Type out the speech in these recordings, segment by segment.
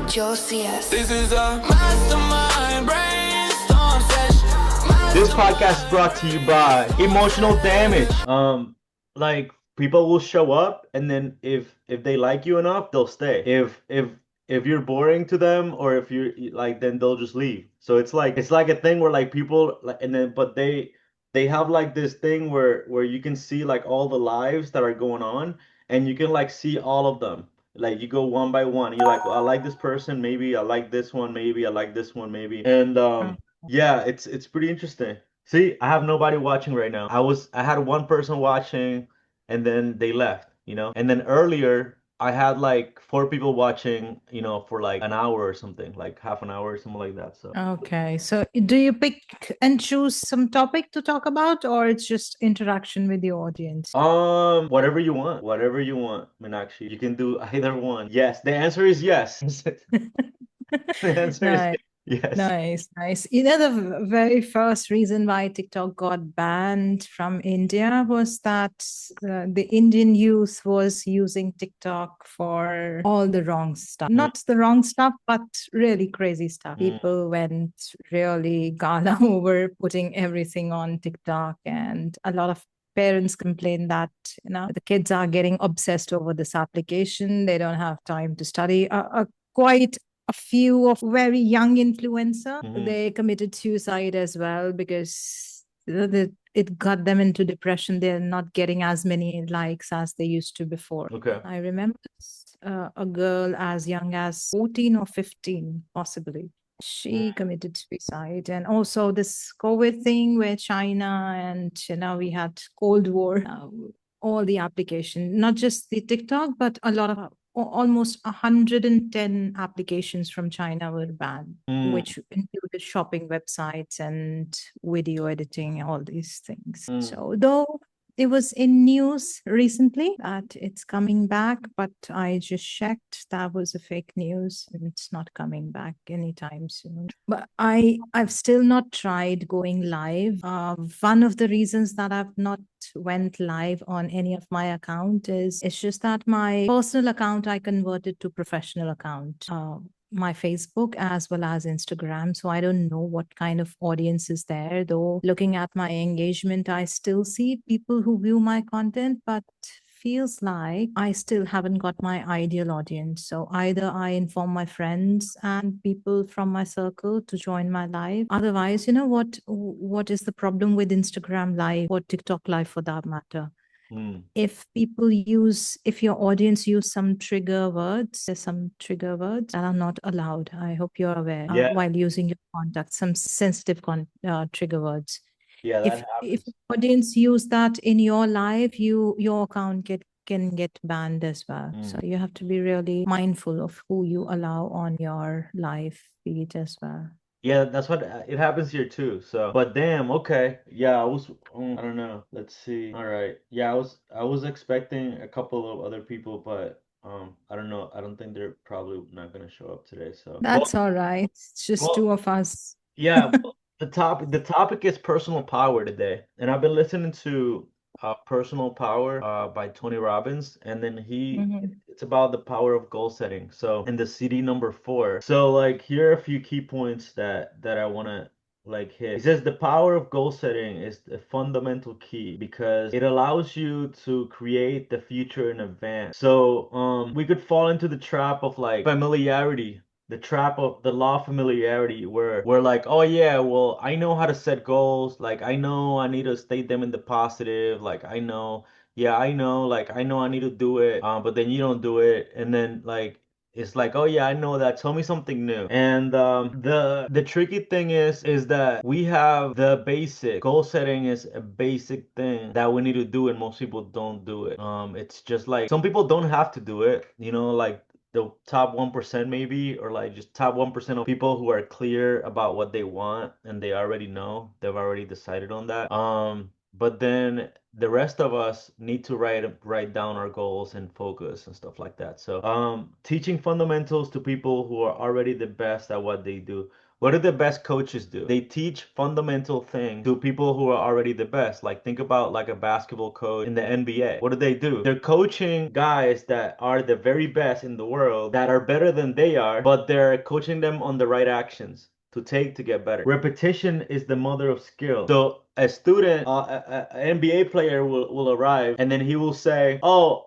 Josias. This is a mastermind brainstorm session. This podcast is brought to you by emotional damage. Like people will show up, and then if they like you enough, they'll stay. If you're boring to them, or if you're like, then they'll just leave. So it's like a thing where like people like, and then but they have like this thing where you can see like all the lives that are going on, and you can like see all of them. Like you go one by one. You're like, well, I like this person, maybe I like this one, maybe I like this one, maybe. And yeah, it's pretty interesting. See, I have nobody watching right now. I had one person watching, and then they left, And then earlier I had like 4 people watching, for like an hour or something, like half an hour or something like that. So Okay. So do you pick and choose some topic to talk about, or it's just interaction with the audience? whatever you want. Whatever you want, Meenakshi. You can do either one. Yes. The answer is yes. The answer is Nice. yes. Nice. The very first reason why TikTok got banned from India was that the Indian youth was using TikTok for all the wrong stuff. Not the wrong stuff, but really crazy stuff. People went really gala over putting everything on TikTok, and a lot of parents complain that the kids are getting obsessed over this application. They don't have time to study. Quite a few of very young influencer, they committed suicide as well because it got them into depression. They're not getting as many likes as they used to before. Okay. I remember a girl as young as 14 or 15, possibly. She committed suicide. And also this COVID thing where China and we had Cold War, all the application, not just the TikTok, but a lot of almost 110 applications from China were banned, which included shopping websites and video editing, all these things. So though it was in news recently that it's coming back, but I just checked, that was a fake news and it's not coming back anytime soon. But I've still not tried going live. One of the reasons that I've not went live on any of my account is it's just that my personal account I converted to professional account. My Facebook as well as Instagram. So I don't know what kind of audience is there, though looking at my engagement, I still see people who view my content, but feels like I still haven't got my ideal audience. So either I inform my friends and people from my circle to join my live. Otherwise, what is the problem with Instagram live or TikTok live for that matter? If your audience use some trigger words, there's some trigger words that are not allowed. I hope you're aware while using your contact, some sensitive trigger words. Yeah, that if the audience use that in your live, your account can get banned as well. So you have to be really mindful of who you allow on your live feed as well. Yeah, that's what it happens here too. So, but damn, okay. Yeah, I don't know. Let's see. All right. Yeah, I was expecting a couple of other people, but I don't know. I don't think they're probably not gonna show up today. So that's all right. It's just two of us. Yeah, the topic is personal power today, and I've been listening to Personal Power by Tony Robbins, and then it's about the power of goal setting. So in the CD number 4. So like here are a few key points that I want to like hit. It says the power of goal setting is the fundamental key because it allows you to create the future in advance. So we could fall into the trap of like familiarity, the trap of the law of familiarity, where we're like, oh yeah, well, I know how to set goals. Like I know I need to state them in the positive. Like I know, like I know I need to do it. But then you don't do it, and then like it's like, oh yeah, I know that. Tell me something new. And the tricky thing is that we have the basic goal setting is a basic thing that we need to do, and most people don't do it. It's just like some people don't have to do it. Like the top 1% maybe, or like just top 1% of people who are clear about what they want and they already know, they've already decided on that. But then the rest of us need to write down our goals and focus and stuff like that. So teaching fundamentals to people who are already the best at what they do. What do the best coaches do? They teach fundamental things to people who are already the best. Like think about like a basketball coach in the NBA. What do? They're coaching guys that are the very best in the world, that are better than they are, but they're coaching them on the right actions to take to get better. Repetition is the mother of skill. So a student, an NBA player will arrive and then he will say, oh,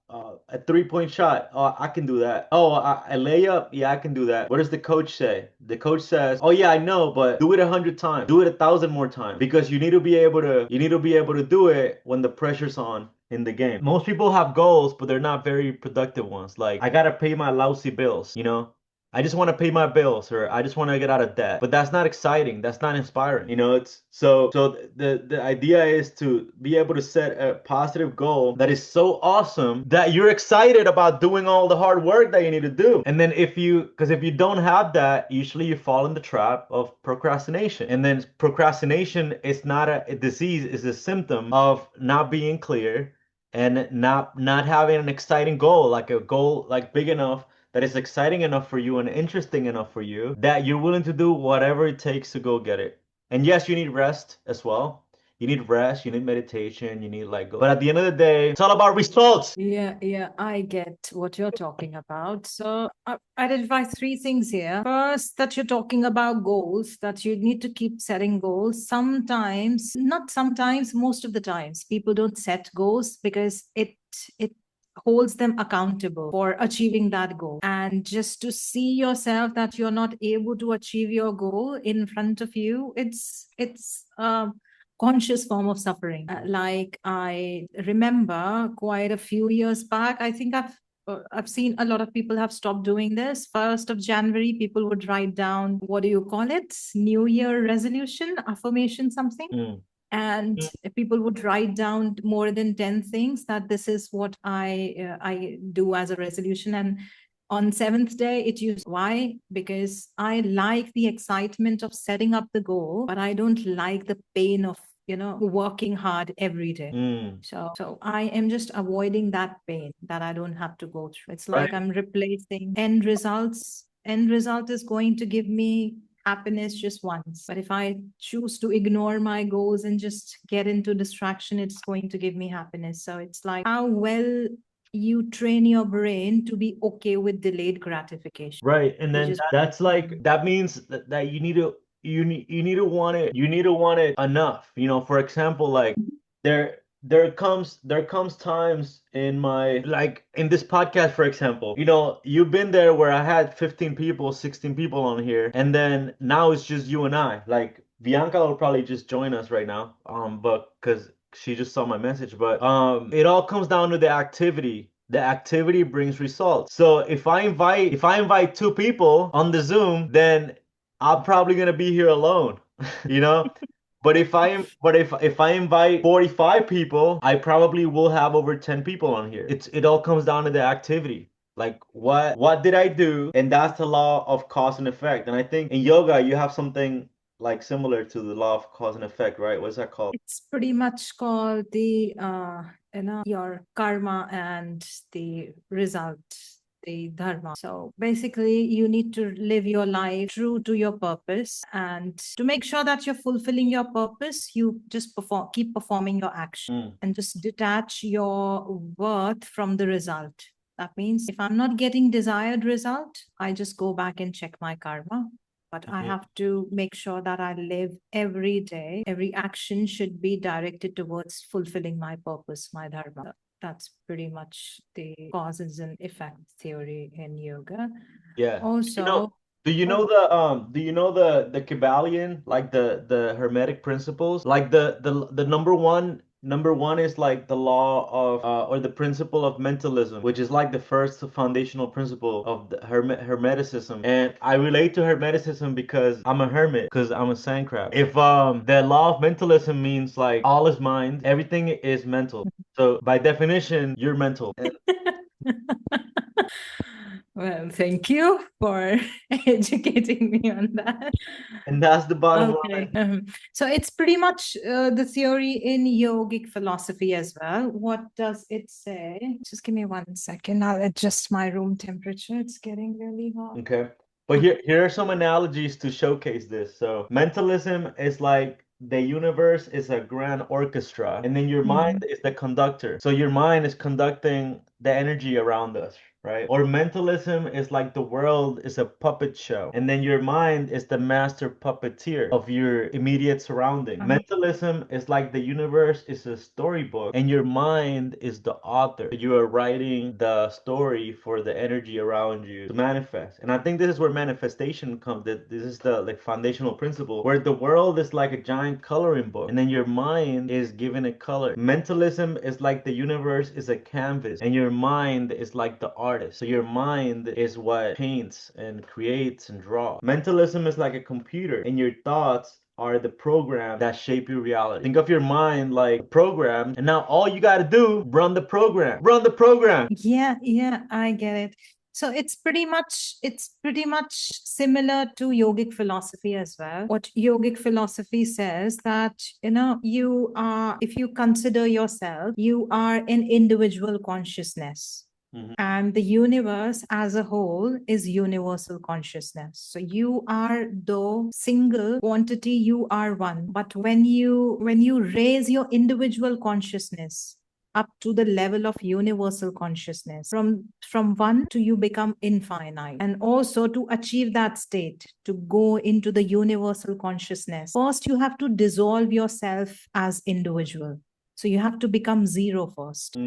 a 3-point shot. Oh, I can do that. Oh, a layup. Yeah, I can do that. What does the coach say? The coach says, "Oh yeah, I know, but do it 100 times. Do it 1,000 more times because you need to be able to do it when the pressure's on." In the game, most people have goals, but they're not very productive ones. Like, I gotta pay my lousy bills, you know? I just want to pay my bills, or I just want to get out of debt. But that's not exciting. That's not inspiring. You know, it's so the idea is to be able to set a positive goal that is so awesome that you're excited about doing all the hard work that you need to do. And then if you don't have that, usually you fall in the trap of procrastination. And then procrastination is not a disease, it's a symptom of not being clear and not having an exciting goal, like a goal like big enough that is exciting enough for you and interesting enough for you that you're willing to do whatever it takes to go get it. And yes, you need rest as well. You need rest, you need meditation, you need like go. But at the end of the day, it's all about results. Yeah, I get what you're talking about. So I identify three things here. First, that you're talking about goals, that you need to keep setting goals. Sometimes, not sometimes, most of the times, people don't set goals because it holds them accountable for achieving that goal. And just to see yourself that you're not able to achieve your goal in front of you, it's conscious form of suffering. Like I remember quite a few years back, I think I've seen a lot of people have stopped doing this. 1st of January, people would write down, what do you call it? New Year resolution, affirmation, something. And people would write down more than 10 things that this is what I do as a resolution. And on 7th day, it used, why? Because I like the excitement of setting up the goal, but I don't like the pain of, working hard every day. So I am just avoiding that pain that I don't have to go through. It's like I'm replacing end results. End result is going to give me happiness just once. But if I choose to ignore my goals and just get into distraction, it's going to give me happiness. So it's like how well you train your brain to be okay with delayed gratification. Right. And then that's like, that means that you need to want it enough. You know, for example, like there comes times in my, like in this podcast, for example, you've been there where I had 15 people, 16 people on here, and then now it's just you and I. Like Bianca will probably just join us right now, but because she just saw my message. But it all comes down to the activity. The activity brings results. So if I invite 2 people on the Zoom, then I'm probably gonna be here alone, you know. But if I invite 45 people, I probably will have over 10 people on here. It all comes down to the activity. Like what did I do? And that's the law of cause and effect. And I think in yoga you have something like similar to the law of cause and effect, right? What's that called? It's pretty much called the your karma and the result, the dharma. So basically you need to live your life true to your purpose, and to make sure that you're fulfilling your purpose, you just keep performing your action and just detach your worth from the result. That means if I'm not getting desired result, I just go back and check my karma. But I have to make sure that I live every day. Every action should be directed towards fulfilling my purpose, my dharma. That's pretty much the causes and effect theory in yoga. Yeah. Also, do you know the Kabbalion, like the Hermetic principles? Like the number one is like the law of or the principle of mentalism, which is like the first foundational principle of the Hermeticism. And I relate to Hermeticism because I'm a hermit, because I'm a sand crab. If the law of mentalism means like all is mind, everything is mental. So by definition, you're mental. well, thank you for educating me on that. And that's the bottom line. So it's pretty much the theory in yogic philosophy as well. What does it say? Just give me 1 second. I'll adjust my room temperature. It's getting really hot. Okay. But here are some analogies to showcase this. So mentalism is like the universe is a grand orchestra, and then your mind is the conductor. So your mind is conducting the energy around us, right? Or mentalism is like the world is a puppet show, and then your mind is the master puppeteer of your immediate surrounding. Mentalism is like the universe is a storybook, and your mind is the author. You are writing the story for the energy around you to manifest. And I think this is where manifestation comes. That this is the like foundational principle, where the world is like a giant coloring book, and then your mind is given a color. Mentalism is like the universe is a canvas, and your mind is like the artist. So your mind is what paints and creates and draws. Mentalism is like a computer, and your thoughts are the program that shape your reality. Think of your mind like a program, and now all you got to do, run the program. Run the program. Yeah, I get it. So it's pretty much similar to yogic philosophy as well. What yogic philosophy says that, you are, if you consider yourself, you are an individual consciousness. And the universe as a whole is universal consciousness. So you are the single quantity, you are one. But when you raise your individual consciousness up to the level of universal consciousness, from one to you become infinite. And also to achieve that state, to go into the universal consciousness, first you have to dissolve yourself as individual. So you have to become zero first.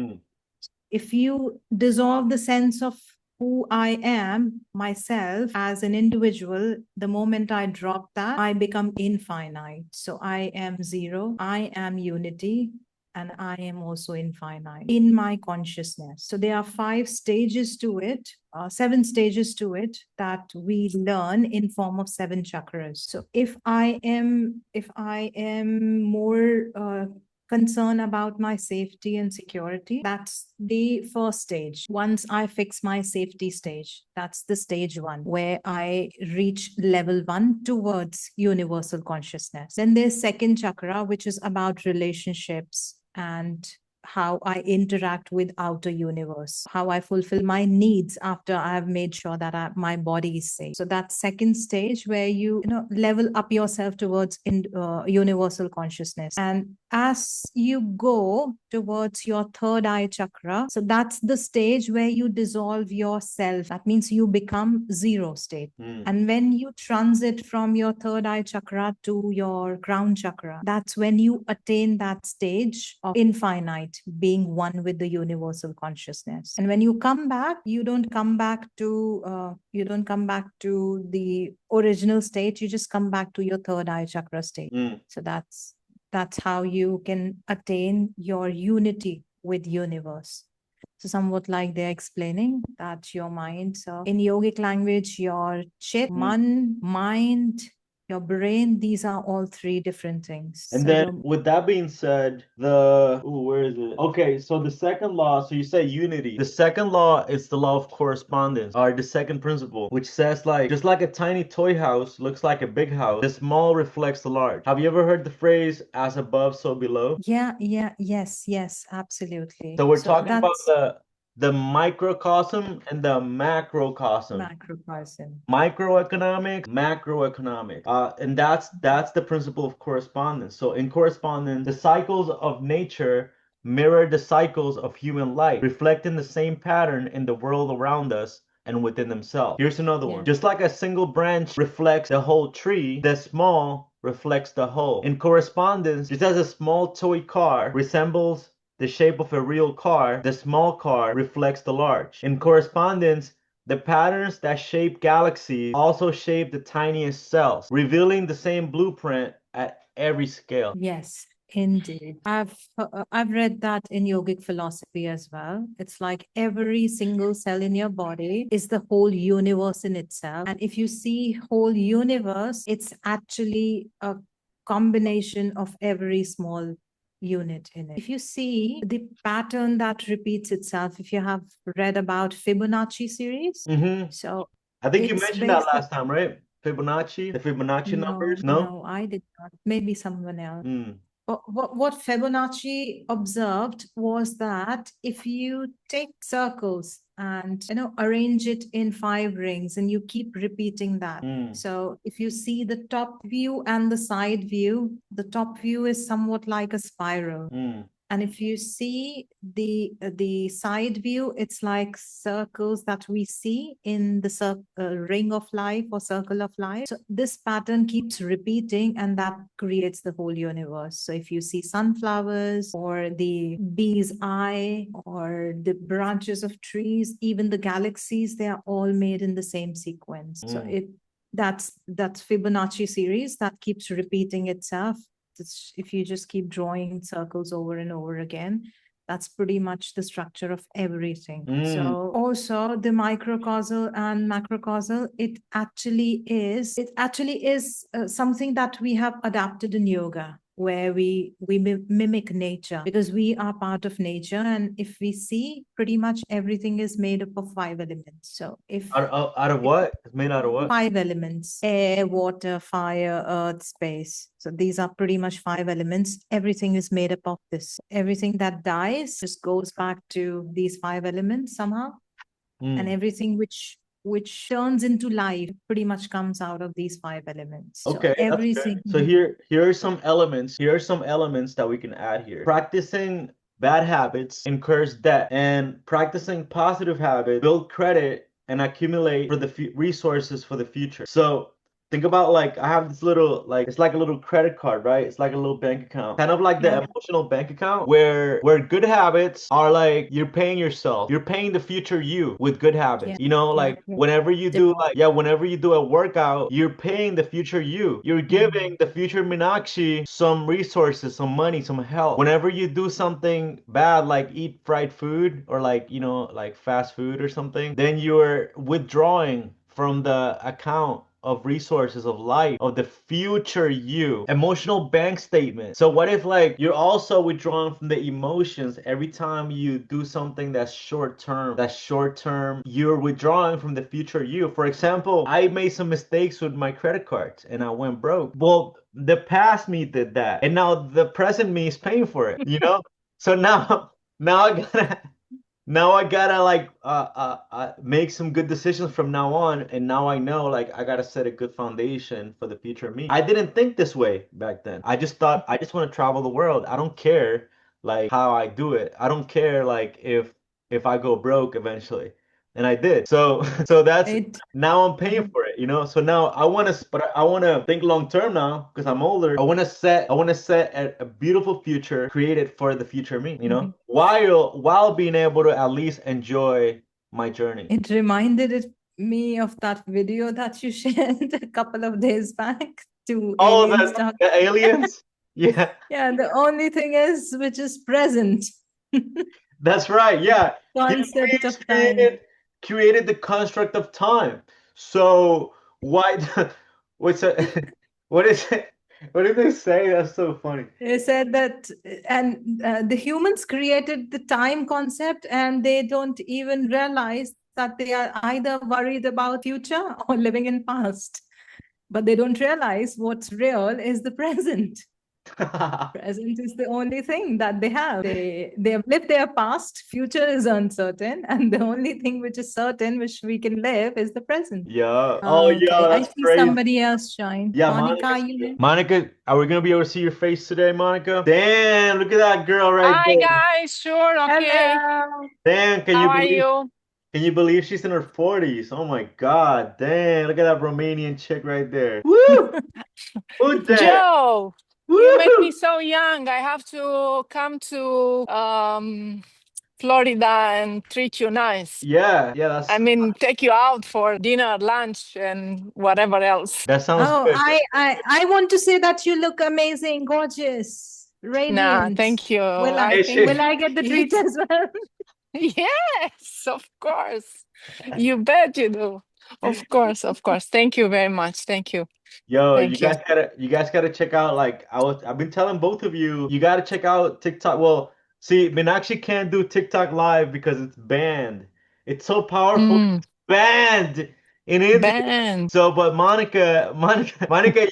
If you dissolve the sense of who I am, myself as an individual, the moment I drop that, I become infinite. So I am zero, I am unity, and I am also infinite in my consciousness. So there are 5 stages to it, 7 stages to it that we learn in form of 7 chakras. So if I am more concern about my safety and security, that's the first stage. Once I fix my safety stage, that's the stage 1, where I reach level 1 towards universal consciousness. Then there's second chakra, which is about relationships and how I interact with outer universe, how I fulfill my needs after I have made sure that my body is safe. So that's second stage, where you level up yourself towards universal consciousness. And as you go towards your third eye chakra, so that's the stage where you dissolve yourself. That means you become zero state. And when you transit from your third eye chakra to your crown chakra, that's when you attain that stage of infinite, being one with the universal consciousness. And when you come back, you don't come back to the original state. You just come back to your third eye chakra state. So that's how you can attain your unity with universe. So somewhat like they're explaining that your mind, so in yogic language, your chit, man, mind, your brain, these are all 3 different things. And then with that being said, where is it? Okay, so the second law, so you say unity. The second law is the law of correspondence, or the second principle, which says just like a tiny toy house looks like a big house, the small reflects the large. Have you ever heard the phrase, as above, so below? Yes, absolutely. So we're talking about the microcosm and the macrocosm. Macrocosm. Microeconomics, macroeconomics. And that's the principle of correspondence. So in correspondence, the cycles of nature mirror the cycles of human life, reflecting the same pattern in the world around us and within themselves. Here's another one. Just like a single branch reflects the whole tree, the small reflects the whole. In correspondence, just as a small toy car resembles the shape of a real car, the small car reflects the large. In correspondence, the patterns that shape galaxies also shape the tiniest cells, revealing the same blueprint at every scale. Yes, indeed. I've read that in yogic philosophy as well. It's like every single cell in your body is the whole universe in itself. And if you see whole universe, it's actually a combination of every small unit in it. If you see the pattern that repeats itself, if you have read about Fibonacci series, so I think you mentioned that last time, right? Fibonacci, the Fibonacci numbers? No, I did not. Maybe someone else. what Fibonacci observed was that if you take circles and arrange it in 5 rings and you keep repeating that. So if you see the top view and the side view, the top view is somewhat like a spiral. And if you see the side view, it's like circles that we see in the ring of life or circle of life. So this pattern keeps repeating, and that creates the whole universe. So if you see sunflowers or the bee's eye or the branches of trees, even the galaxies, they are all made in the same sequence. So that's Fibonacci series that keeps repeating itself. If you just keep drawing circles over and over again, that's pretty much the structure of everything. So also the microcosm and macrocosm, it actually is something that we have adapted in yoga, where we mimic nature, because we are part of nature. And if we see, pretty much everything is made up of 5 elements. So if out of what? It's made out of what? 5 elements: air, water, fire, earth, space. So these are pretty much 5 elements. Everything is made up of this. Everything that dies just goes back to these 5 elements somehow. And everything which turns into life pretty much comes out of these 5 elements. So Okay, everything. so here are some elements. Here are some elements that we can add here. Practicing bad habits incurs debt, and practicing positive habits build credit and accumulate for the resources for the future. So think about, like, I have this little, like, it's like a little credit card, right? It's like a little bank account, kind of like the emotional bank account, where good habits are like you're paying yourself, you're paying the future you with good habits. Like whenever you do whenever you do a workout, you're paying the future you. You're giving the future Meenakshi some resources, some money, some help. Whenever you do something bad, like eat fried food or like like fast food or something, then you're withdrawing from the account of resources of life of the future you. Emotional bank statement. So what if, like, you're also withdrawing from the emotions every time you do something that's short term? You're withdrawing from the future you. For example, I made some mistakes with my credit cards and I went broke. Well, the past me did that, and now the present me is paying for it, So now I gotta like make some good decisions from now on, and now I know, like, I gotta set a good foundation for the future me. I didn't think this way back then. I just thought I just want to travel the world. I don't care like how I do it. I don't care like if I go broke eventually. And I did. So that's now I'm paying for it, So now I want to think long term now, because I'm older. I want to set a beautiful future created for the future me, while being able to at least enjoy my journey. It reminded me of that video that you shared a couple of days back to aliens. The aliens? Yeah. Yeah, the only thing is which is present. That's right. Yeah. Concept of time. Created the construct of time. So why what is it? What did they say? That's so funny. They said that, and the humans created the time concept, and they don't even realize that they are either worried about future or living in past. But they don't realize what's real is the present. Present is the only thing that they have. They have lived their past. Future is uncertain, and the only thing which is certain, which we can live, is the present. Yeah. I see crazy. Somebody else join. Yeah, Monica, are we gonna be able to see your face today, Monica? Damn, look at that girl right there. Hi guys, sure, okay. Hello. Damn, How are you? Can you believe she's in her 40s? Oh my God, damn, look at that Romanian chick right there. Woo! Who's that? Joe, Woo! you make me so young. I have to come to Florida and treat you nice. Yeah, I mean, take you out for dinner, lunch, and whatever else. That sounds good. I want to say that you look amazing, gorgeous, radiant. Nah, thank you. Will I get the treat as well? Yes, of course. You bet you do. Of course. Thank you very much. Thank you. Yo, you guys gotta check out, like, I've been telling both of you, you gotta check out TikTok. Well, see, Meenakshi can't do TikTok live because it's banned. It's so powerful. It's banned in India. Banned. So, but Monica,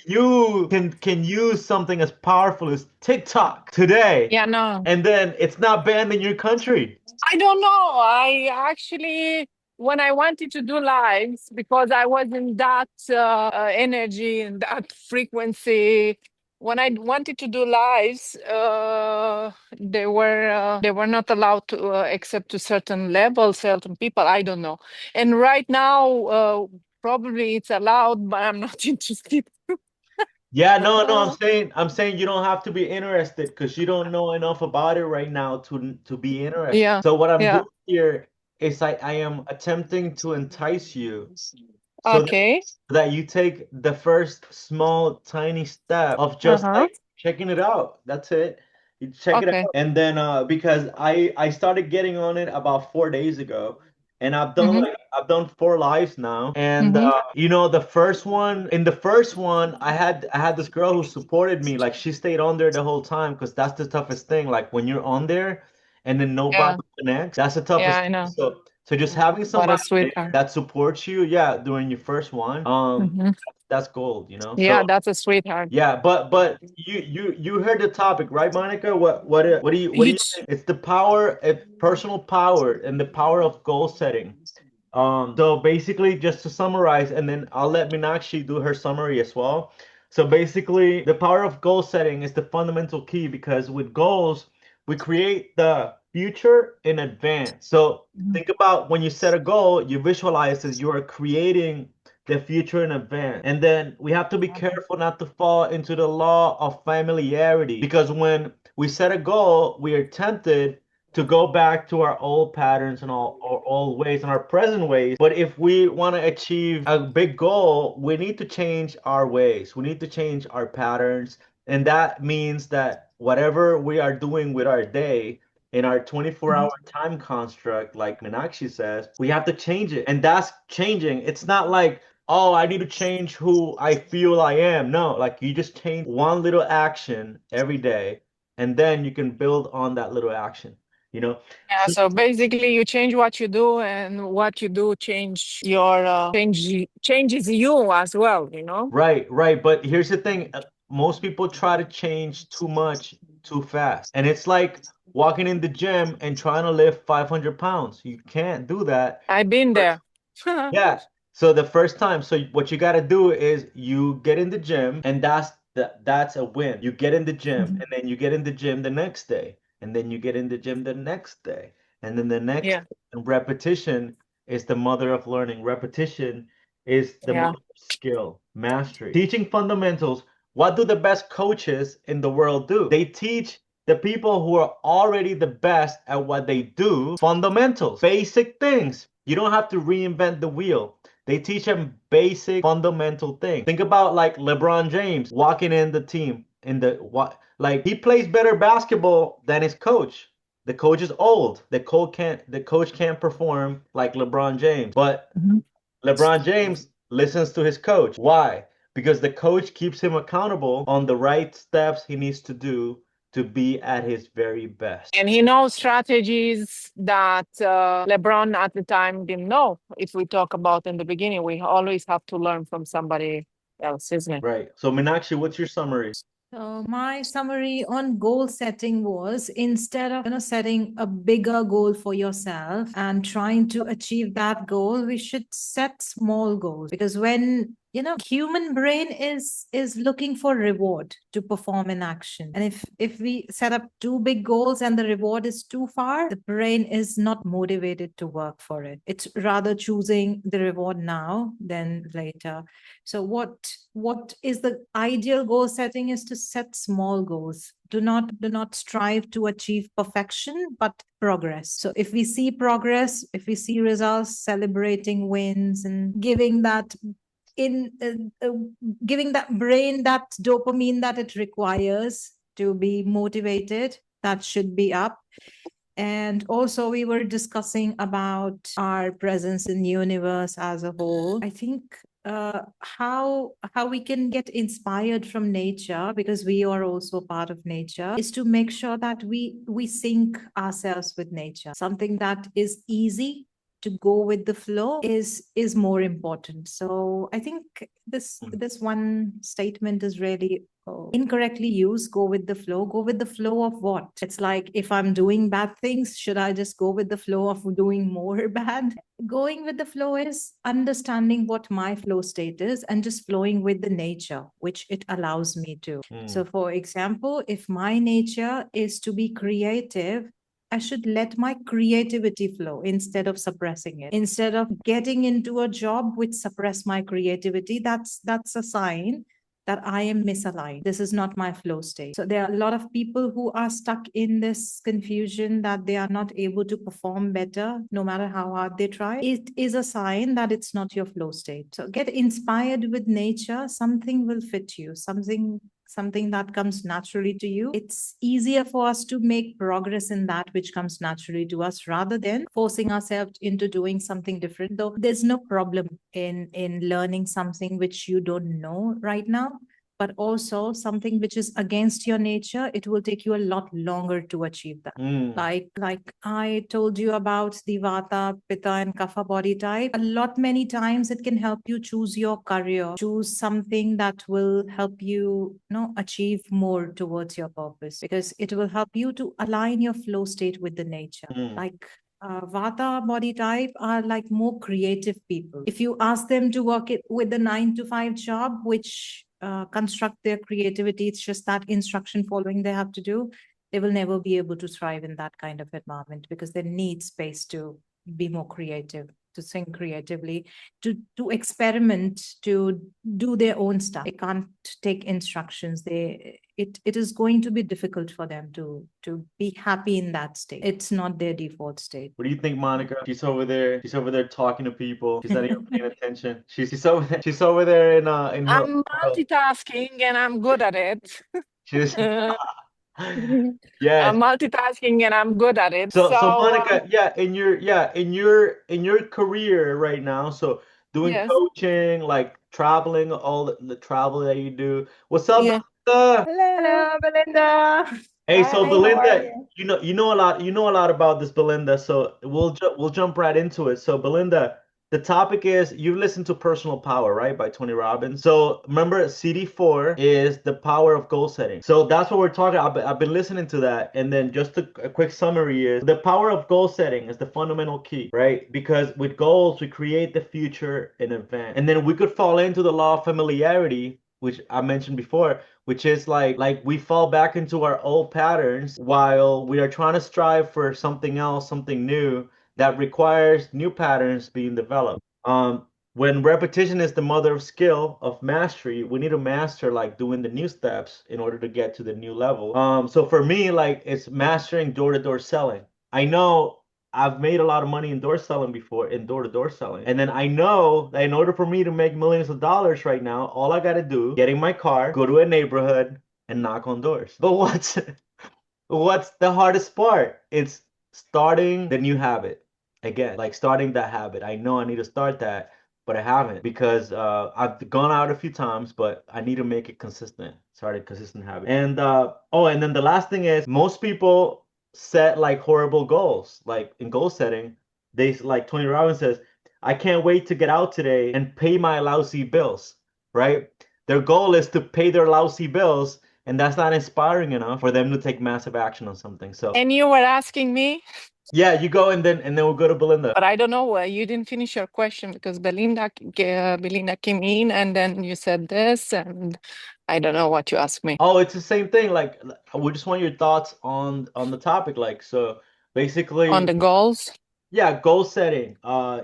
you can use something as powerful as TikTok today, Yeah, no. and then it's not banned in your country. I don't know. I actually, when I wanted to do lives, because I was in that energy and that frequency, when I wanted to do lives, they were not allowed to except to certain levels, certain people. I don't know. And right now, probably it's allowed, but I'm not interested. Yeah, no, I'm saying you don't have to be interested because you don't know enough about it right now to be interested. Yeah, So what I'm yeah. doing here is I am attempting to entice you so Okay. that you take the first small tiny step of just Uh-huh. like checking it out. That's it. You check it out. Okay. And then because I started getting on it about 4 days ago, and Mm-hmm. I've done 4 lives now. And Mm-hmm. the first one, in the first one, I had this girl who supported me. Like she stayed on there the whole time because that's the toughest thing. Like when you're on there and then nobody Yeah. connects, that's the Yeah, toughest I thing. know. So just having What a somebody sweetheart. that supports you, yeah, during your first one, Mm-hmm. that's gold. Yeah, So that's a sweetheart. yeah, but you heard the topic, right, Monica? What do You, you think? It's the power of personal power and the power of goal setting. So basically, just to summarize, and then I'll let Meenakshi do her summary as well. So basically, the power of goal setting is the fundamental key because with goals, we create the future in advance. So Mhm. think about when you set a goal, you visualize that you are creating the future in advance. And then we have to be careful not to fall into the law of familiarity because when we set a goal, we are tempted to go back to our old patterns and all our old ways and our present ways. But if we want to achieve a big goal, we need to change our ways. We need to change our patterns. And that means that whatever we are doing with our day in our 24-hour time construct, like Meenakshi says, we have to change it. And that's changing. It's not like, oh, I need to change who I feel I am. No, like you just change one little action every day, and then you can build on that little action you know Yeah, so so basically you change what you do and what you do change your changes you as well, you know? right, but here's the thing, most people try to change too much too fast, and it's like walking in the gym and trying to lift 500 pounds. You can't do that. I've been there. Yeah. So the first time, so what you got to do is you get in the gym, and that's a win. You get in the gym, Mhm. and then you get in the gym the next day, and then you get in the gym the next day, and then the next. Yeah, And repetition is the mother of learning. Repetition is the yeah. mother of skill, mastery. Teaching fundamentals. What do the best coaches in the world do? They teach the people who are already the best at what they do fundamentals, basic things. You don't have to reinvent the wheel. They teach them basic fundamental things. Think about like LeBron James walking in the team in the what, like he plays better basketball than his coach. The coach is old. The coach can't perform like LeBron James. But Mhm. LeBron James listens to his coach. Why? Because the coach keeps him accountable on the right steps he needs to do to be at his very best. And he knows strategies that LeBron at the time didn't know. If we talk about in the beginning, we always have to learn from somebody else, isn't it? Right. So Meenakshi, what's your summary? So my summary on goal setting was, instead of setting a bigger goal for yourself and trying to achieve that goal, we should set small goals, because when human brain is looking for reward to perform an action, and if we set up too big goals and the reward is too far, the brain is not motivated to work for it. It's rather choosing the reward now than later. So what is the ideal goal setting is to set small goals. Do not strive to achieve perfection, but progress. So if we see progress, if we see results, celebrating wins and giving that brain that dopamine that it requires to be motivated, that should be up. And also we were discussing about our presence in the universe as a whole. I think how we can get inspired from nature, because we are also part of nature, is to make sure that we sync ourselves with nature. Something that is easy to go with the flow is more important. So I think this one statement is really incorrectly used. Go with the flow. Go with the flow of what? It's like, if I'm doing bad things, should I just go with the flow of doing more bad? Going with the flow is understanding what my flow state is and just flowing with the nature, which it allows me to. So for example, if my nature is to be creative, I should let my creativity flow instead of suppressing it. Instead of getting into a job which suppress my creativity, that's a sign that I am misaligned. This is not my flow state. So there are a lot of people who are stuck in this confusion that they are not able to perform better no matter how hard they try. It is a sign that it's not your flow state. So get inspired with nature. Something will fit you. Something that comes naturally to you. It's easier for us to make progress in that which comes naturally to us rather than forcing ourselves into doing something different. Though there's no problem in learning something which you don't know right now, but also something which is against your nature, it will take you a lot longer to achieve that. Like I told you about the Vata, Pitta, and Kapha body type. Many times it can help you choose your career, choose something that will help you, achieve more towards your purpose, because it will help you to align your flow state with the nature. Like Vata body type are like more creative people. If you ask them to work with a 9-to-5 job, which construct their creativity, it's just that instruction following they have to do, they will never be able to thrive in that kind of environment, because they need space to be more creative, to think creatively, to experiment, to do their own stuff. They can't take instructions. It is going to be difficult for them to be happy in that state. It's not their default state. What do you think, Monica? She's over there talking to people. She's not even paying attention. She's over there in her I'm multitasking and I'm good at it. she's I'm yes. multitasking and I'm good at it. So Monica, in your career right now, so doing yes. coaching, like traveling, all the travel that you do. What's up, Yeah. Belinda? Hello, Belinda. Hey, so Hi, how are Belinda, you? you know a lot about this, Belinda. So we'll jump right into it. So Belinda, the topic is, you listen to Personal Power, right, by Tony Robbins. So remember, CD4 is the power of goal setting. So that's what we're talking about. I've been listening to that, and then just a quick summary is the power of goal setting is the fundamental key, right? Because with goals, we create the future in advance, and then we could fall into the law of familiarity, which I mentioned before, which is like we fall back into our old patterns while we are trying to strive for something else, something new that requires new patterns being developed. When repetition is the mother of skill, of mastery, we need to master like doing the new steps in order to get to the new level. So for me, like, it's mastering door-to-door selling. I know I've made a lot of money in door-to-door selling. And then I know that in order for me to make millions of dollars right now, all I got to do, get in my car, go to a neighborhood and knock on doors. But what's the hardest part? It's starting the new habit. Again, like starting that habit. I know I need to start that, but I haven't, because I've gone out a few times, but I need to make it consistent. Start a consistent habit. And and then the last thing is, most people set like horrible goals. Like in goal setting, like Tony Robbins says, I can't wait to get out today and pay my lousy bills, right? Their goal is to pay their lousy bills, and that's not inspiring enough for them to take massive action on something. So And you were asking me? yeah, you go, and then we'll go to Belinda. But I don't know, you didn't finish your question, because Belinda came in and then you said this, and I don't know what you asked me. Oh, it's the same thing. Like, we just want your thoughts on the topic. Like, so basically, On the goals yeah, goal setting.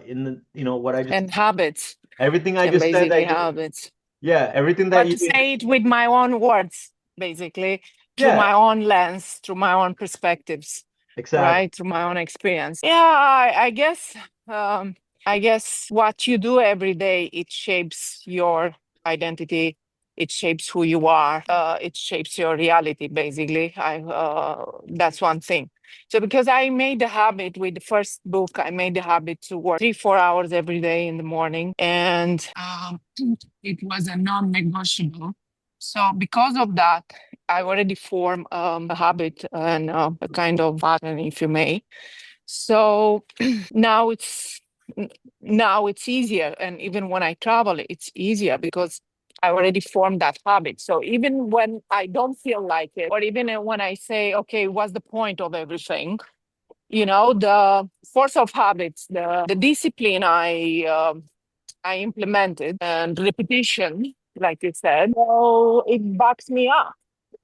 In the what I just and habits, everything I and just said basically that habits. yeah, everything that But you to say it with my own words, basically, through yeah, my own lens, through my own perspectives, exactly. right? Through my own experience. Yeah, I guess what you do every day, it shapes your identity. It shapes who you are. It shapes your reality, basically. That's one thing. So because I made the habit with the first book, I made the habit to work 3-4 hours every day in the morning. And it was a non-negotiable. So because of that, I already formed a habit and a kind of pattern, if you may. So now it's now it's easier. And even when I travel, it's easier because I already formed that habit. So even when I don't feel like it, or even when I say, okay, what's the point of everything? The force of habits, the discipline I implemented, and repetition, like you said, so it backs me up.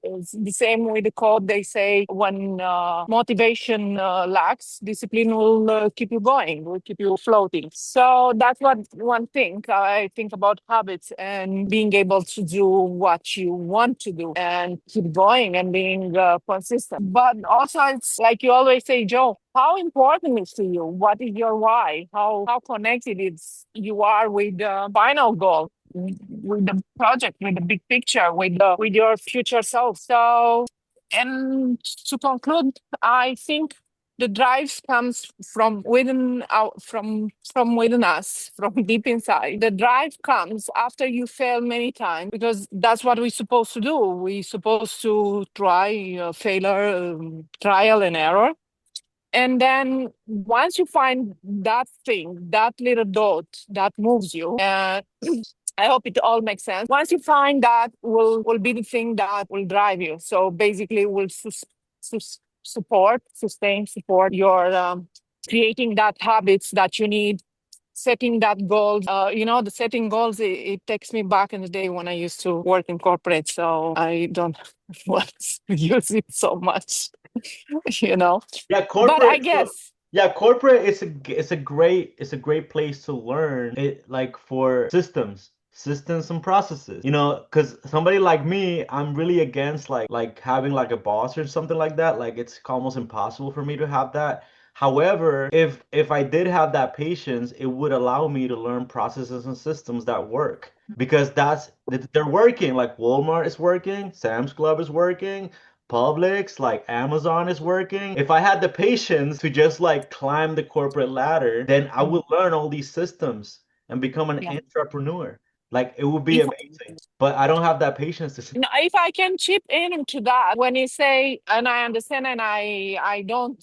It's the same with the quote they say, when motivation lacks, discipline will keep you going, will keep you floating. So that's what one thing I think about habits, and being able to do what you want to do and keep going and being consistent. But also, it's like you always say, Joe, how important is to you? What is your why? How connected you are with the final goal, with the project, with the big picture, with your future self. So, and to conclude, I think the drive comes from within, out from within us, from deep inside. The drive comes after you fail many times, because that's what we're supposed to do. We're supposed to try, failure, trial and error. And then once you find that thing, that little dot that moves you, and I hope it all makes sense. Once you find that, will be the thing that will drive you. So basically, will support your creating that habits that you need, setting that goals. The setting goals. It takes me back in the day when I used to work in corporate. So I don't want to use it so much. Yeah, But I corporate. So guess. yeah, corporate is a great place to learn it, like for systems and processes. Because somebody like me, I'm really against like having like a boss or something like that. Like it's almost impossible for me to have that. However, if I did have that patience, it would allow me to learn processes and systems that work. Because they're working. Like Walmart is working, Sam's Club is working, Publix, like Amazon is working. If I had the patience to just like climb the corporate ladder, then I would learn all these systems and become an Yeah. entrepreneur. Like it would be If amazing. But I don't have that patience to. No, if I can chip in into that, when you say, and I understand, and I don't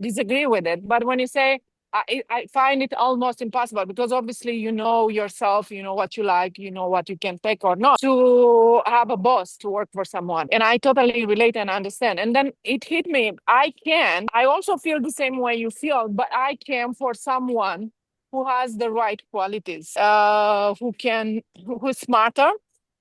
disagree with it, but when you say, I find it almost impossible, because obviously you know yourself, you know what you like, you know what you can take or not, to have a boss, to work for someone. And I totally relate and understand. And then it hit me. I also feel the same way you feel, but I can, for someone who has the right qualities, who's smarter,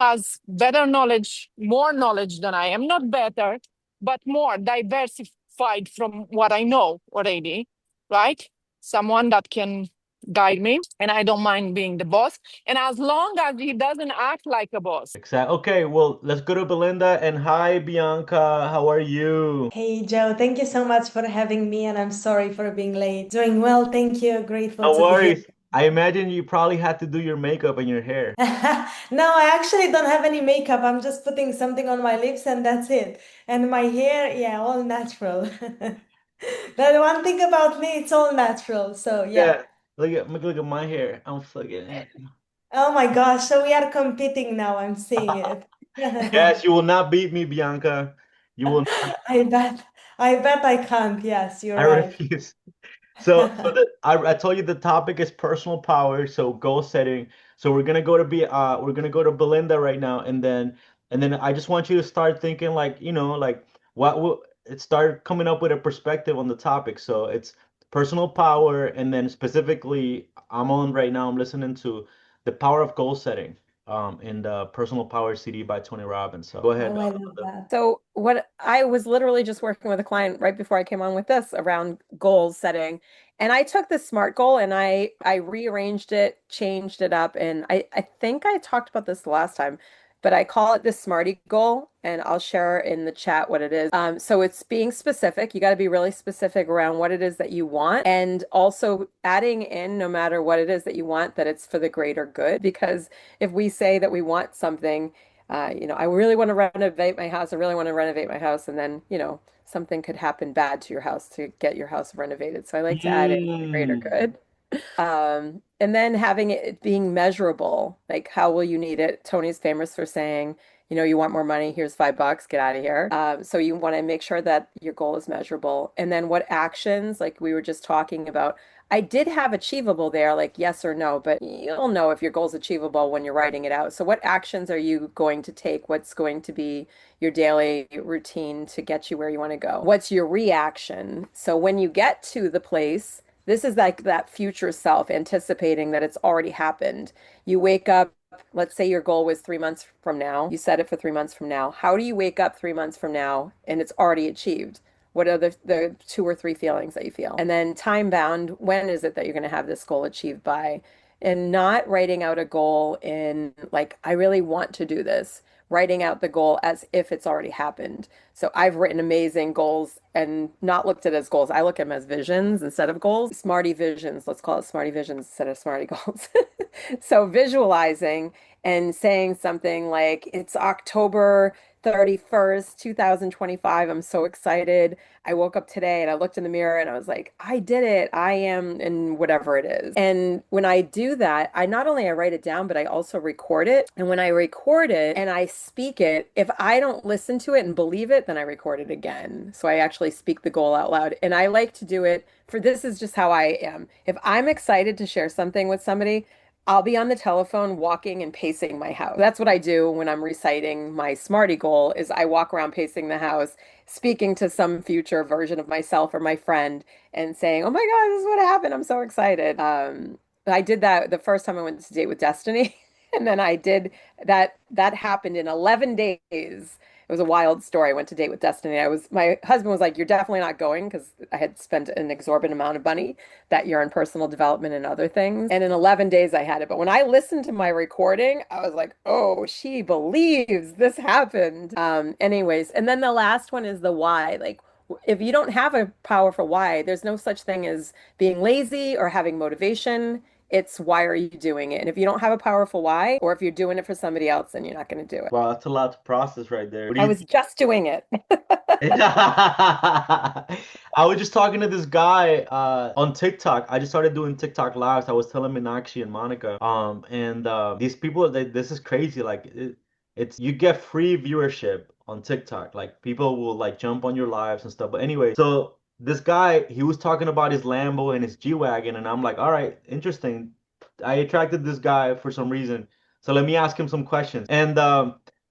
has better knowledge, more knowledge than I am, not better, but more diversified from what I know already, right? Someone that can guide me, and I don't mind being the boss. And as long as he doesn't act like a boss. Exactly. Okay, well, let's go to Belinda. And hi, Bianca. How are you? Hey Joe, thank you so much for having me, and I'm sorry for being late. Doing well, thank you. Grateful No to be here. worries. I imagine you probably had to do your makeup and your hair. No, I actually don't have any makeup. I'm just putting something on my lips and that's it. And my hair, yeah, all natural. That one thing about me, it's all natural. So yeah. Yeah. Look at my hair. I'm fucking. Oh my gosh, so we are competing now. I'm seeing it. Yes, you will not beat me, Bianca. You will not. I bet. I bet I can't. Yes, you're I right. refuse. I told you the topic is personal power, so goal setting. So we're gonna go to Belinda right now, and then I just want you to start thinking, like, like what will it start coming up with a perspective on the topic. So it's personal power, and then specifically I'm listening to The Power of Goal Setting in the Personal Power CD by Tony Robbins. So go ahead. Oh, I love that. So what I was literally just working with a client right before I came on with this around goal setting. And I took this SMART goal and I rearranged it, changed it up, and I think I talked about this the last time, but I call it the Smarty goal, and I'll share in the chat what it is. So it's being specific. You got to be really specific around what it is that you want, and also adding in, no matter what it is that you want, that it's for the greater good. Because if we say that we want something, I really want to renovate my house. I really want to renovate my house. And then, something could happen bad to your house to get your house renovated. So I like to add in the greater Mm. good. And then having it being measurable, like how will you need it? Tony's famous for saying, you want more money, here's $5, get out of here. So you want to make sure that your goal is measurable. And then what actions, like we were just talking about, I did have achievable there, like yes or no, but you'll know if your goal's achievable when you're writing it out. So what actions are you going to take? What's going to be your daily routine to get you where you want to go? What's your reaction? So when you get to the place, this is like that future self anticipating that it's already happened. You wake up, let's say your goal was 3 months from now. You set it for 3 months from now. How do you wake up 3 months from now and it's already achieved? What are the two or three feelings that you feel? And then time bound, when is it that you're going to have this goal achieved by? And not writing out a goal in like, I really want to do this, writing out the goal as if it's already happened. So I've written amazing goals and not looked at it as goals. I look at them as visions instead of goals. Smarty visions, let's call it smarty visions instead of smarty goals. So visualizing and saying something like, it's October 31st, 2025. I'm so excited. I woke up today and I looked in the mirror and I was like, I did it. I am, and whatever it is. And when I do that, I not only I write it down, but I also record it. And when I record it and I speak it, if I don't listen to it and believe it, then I record it again. So I actually speak the goal out loud. And I like to do it for this is just how I am. If I'm excited to share something with somebody, I'll be on the telephone walking and pacing my house. That's what I do when I'm reciting my Smarty goal is I walk around pacing the house, speaking to some future version of myself or my friend and saying, "Oh my God, this is what happened. I'm so excited." I did that the first time I went to Date with Destiny. And then I did that happened in 11 days. It was a wild story. I went to Date with Destiny. My husband was like, "You're definitely not going," because I had spent an exorbitant amount of money that year on personal development and other things. And in 11 days I had it. But when I listened to my recording, I was like, "Oh, she believes this happened." Anyways, and then the last one is the why. Like if you don't have a powerful why, there's no such thing as being lazy or having motivation. It's why are you doing it? And if you don't have a powerful why, or if you're doing it for somebody else, then you're not going to do it. Wow, that's a lot to process right there. What do I you was just doing it. I was just talking to this guy on TikTok. I just started doing TikTok lives. I was telling Meenakshi and Monica, and these people, this is crazy. Like it's you get free viewership on TikTok. Like people will like jump on your lives and stuff. But anyway, so this guy, he was talking about his Lambo and his G-Wagon, and I'm like, all right, interesting. I attracted this guy for some reason. So let me ask him some questions. And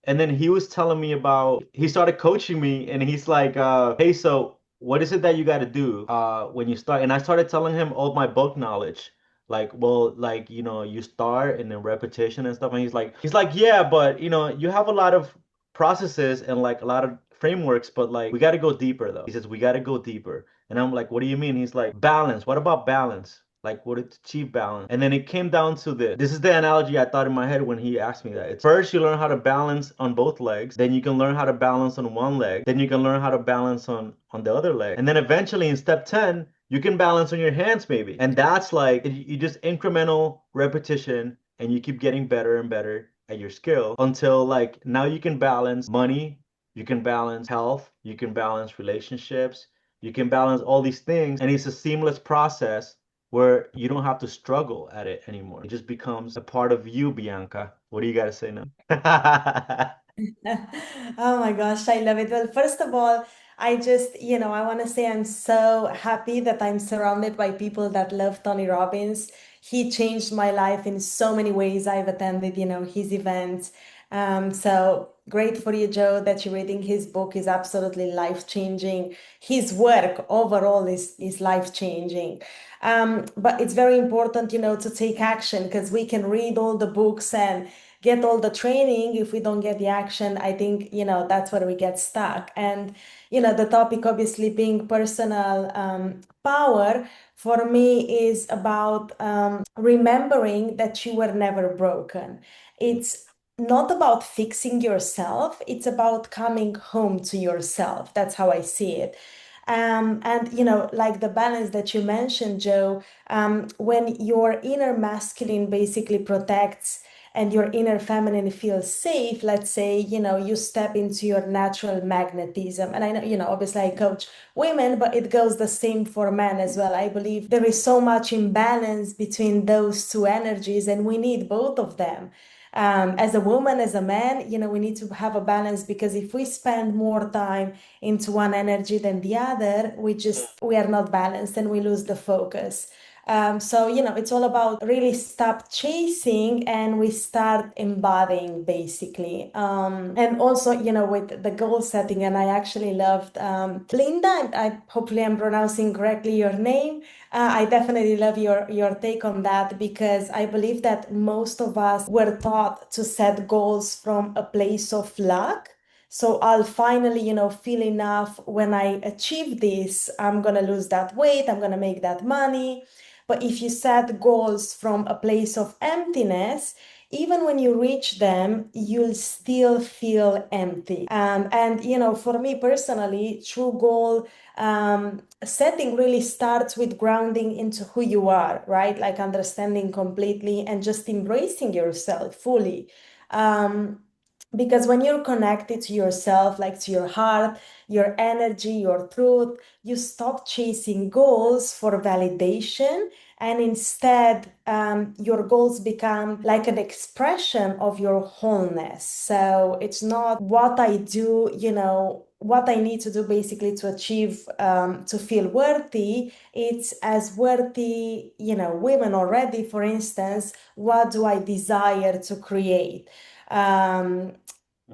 then he was telling me about, he started coaching me and he's like, hey, so what is it that you got to do when you start? And I started telling him all my book knowledge. Like, well, like, you start and then repetition and stuff. And he's like, yeah, but you have a lot of processes and like a lot of frameworks, but like, we got to go deeper though. He says, we got to go deeper. And I'm like, what do you mean? He's like, balance. What about balance? Like what to achieve balance. And then it came down to this is the analogy I thought in my head when he asked me that. It's first you learn how to balance on both legs, then you can learn how to balance on one leg, then you can learn how to balance on the other leg. And then eventually in step 10, you can balance on your hands maybe. And that's like you just incremental repetition and you keep getting better and better at your skill until like now you can balance money, you can balance health, you can balance relationships, you can balance all these things, and it's a seamless process where you don't have to struggle at it anymore. It just becomes a part of you, Bianca. What do you got to say now? Oh my gosh, I love it. Well, first of all, I just, I want to say I'm so happy that I'm surrounded by people that love Tony Robbins. He changed my life in so many ways. I've attended, his events. So great for you, Joe, that you're reading his book is absolutely life-changing. His work overall is life-changing. But it's very important, to take action because we can read all the books and get all the training. If we don't get the action, I think, that's where we get stuck. And, the topic obviously being personal power for me is about remembering that you were never broken. It's not about fixing yourself, it's about coming home to yourself. That's how I see it. And like the balance that you mentioned, Joe, when your inner masculine basically protects and your inner feminine feels safe, let's say, you step into your natural magnetism. And I know, obviously I coach women, but it goes the same for men as well. I believe there is so much imbalance between those two energies, and we need both of them. As a woman, as a man, we need to have a balance because if we spend more time into one energy than the other, we are not balanced and we lose the focus. So, it's all about really stop chasing and we start embodying basically. And also, with the goal setting, and I actually loved Linda, hopefully I'm pronouncing correctly your name. I definitely love your take on that because I believe that most of us were taught to set goals from a place of luck. So I'll finally, feel enough when I achieve this. I'm going to lose that weight. I'm going to make that money. But if you set goals from a place of emptiness, even when you reach them, you'll still feel empty. And, for me personally, true goal setting really starts with grounding into who you are, right? Like understanding completely and just embracing yourself fully. Because when you're connected to yourself, like to your heart, your energy, your truth, you stop chasing goals for validation. And instead, your goals become like an expression of your wholeness. So it's not what I do, what I need to do basically to achieve, to feel worthy. It's as worthy, women already, for instance, what do I desire to create?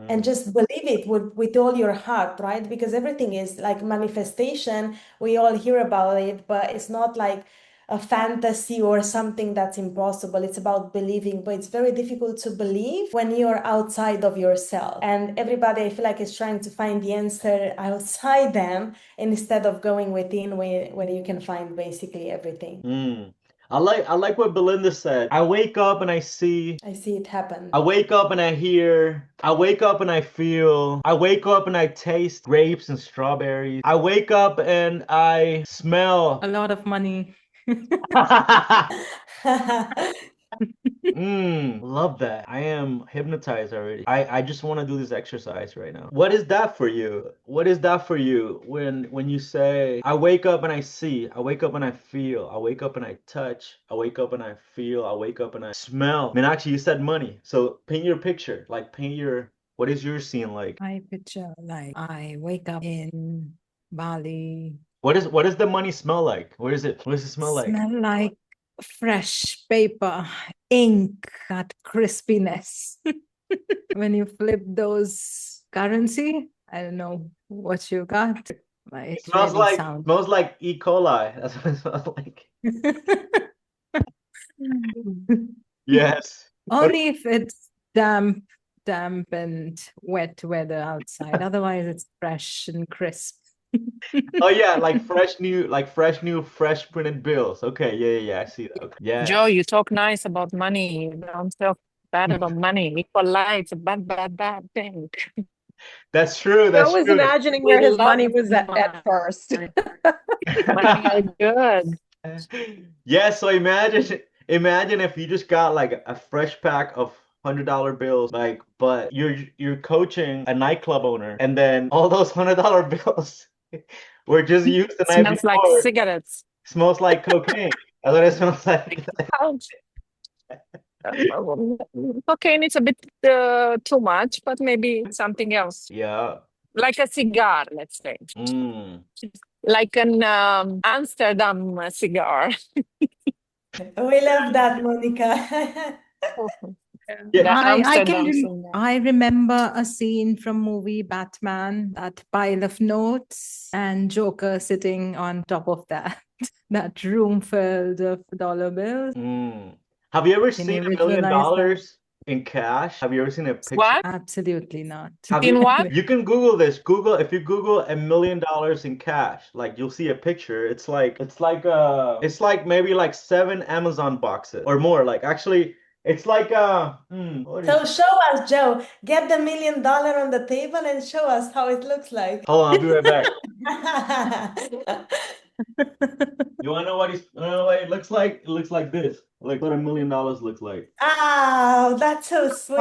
And just believe it with all your heart, right? Because everything is like manifestation. We all hear about it, but it's not like a fantasy or something that's impossible. It's about believing, but it's very difficult to believe when you're outside of yourself. And everybody, I feel like, is trying to find the answer outside them instead of going within where you can find basically everything. I like what Belinda said. I wake up and I see. I see it happen. I wake up and I hear. I wake up and I feel. I wake up and I taste grapes and strawberries. I wake up and I smell. A lot of money. Love that. I am hypnotized already. I just want to do this exercise right now. What is that for you? What is that for you when you say, I wake up and I see, I wake up and I feel, I wake up and I touch, I wake up and I feel, I wake up and I smell. I mean, actually, you said money. So paint your picture. Like what is your scene like? I picture like I wake up in Bali. What does the money smell like? What does it smell like? Smell like fresh paper, ink, that crispiness. When you flip those currency, I don't know what you got, but it smells really smells like E. coli. That's what it smells like. Yes. Only if it's damp and wet weather outside. Otherwise, it's fresh and crisp. Oh yeah, like fresh new, fresh printed bills. Okay, yeah, I see that. Okay. Yeah. Joe, you talk nice about money. You don't talk bad about money. Equal lie, it's a bad thing. That's true. I was imagining where his money was at first. Money good. Yeah, so imagine if you just got like a fresh pack of $100 bills, like, but you're coaching a nightclub owner, and then all those $100 bills were just used the night Smells before. like cigarettes. Smells like cocaine. That's what it smells like. Ouch. Cocaine is a bit too much, but maybe something else. Yeah. Like a cigar, let's say. Like an Amsterdam cigar. We love that, Monica. Yeah. I remember a scene from movie Batman, that pile of notes and Joker sitting on top of that room filled of dollar bills. Have you ever seen $1 million in cash? Have you ever seen a picture? What? Absolutely not. In what? You can Google this. If you Google $1 million in cash, like you'll see a picture. It's like maybe like 7 Amazon boxes or more. Like actually, it's like So show us, Joe. Get the $1 million on the table and show us how it looks like. Hold on, I'll be right back. You wanna know what it looks like? It looks like this. Like what $1 million looks like. Oh, that's so sweet.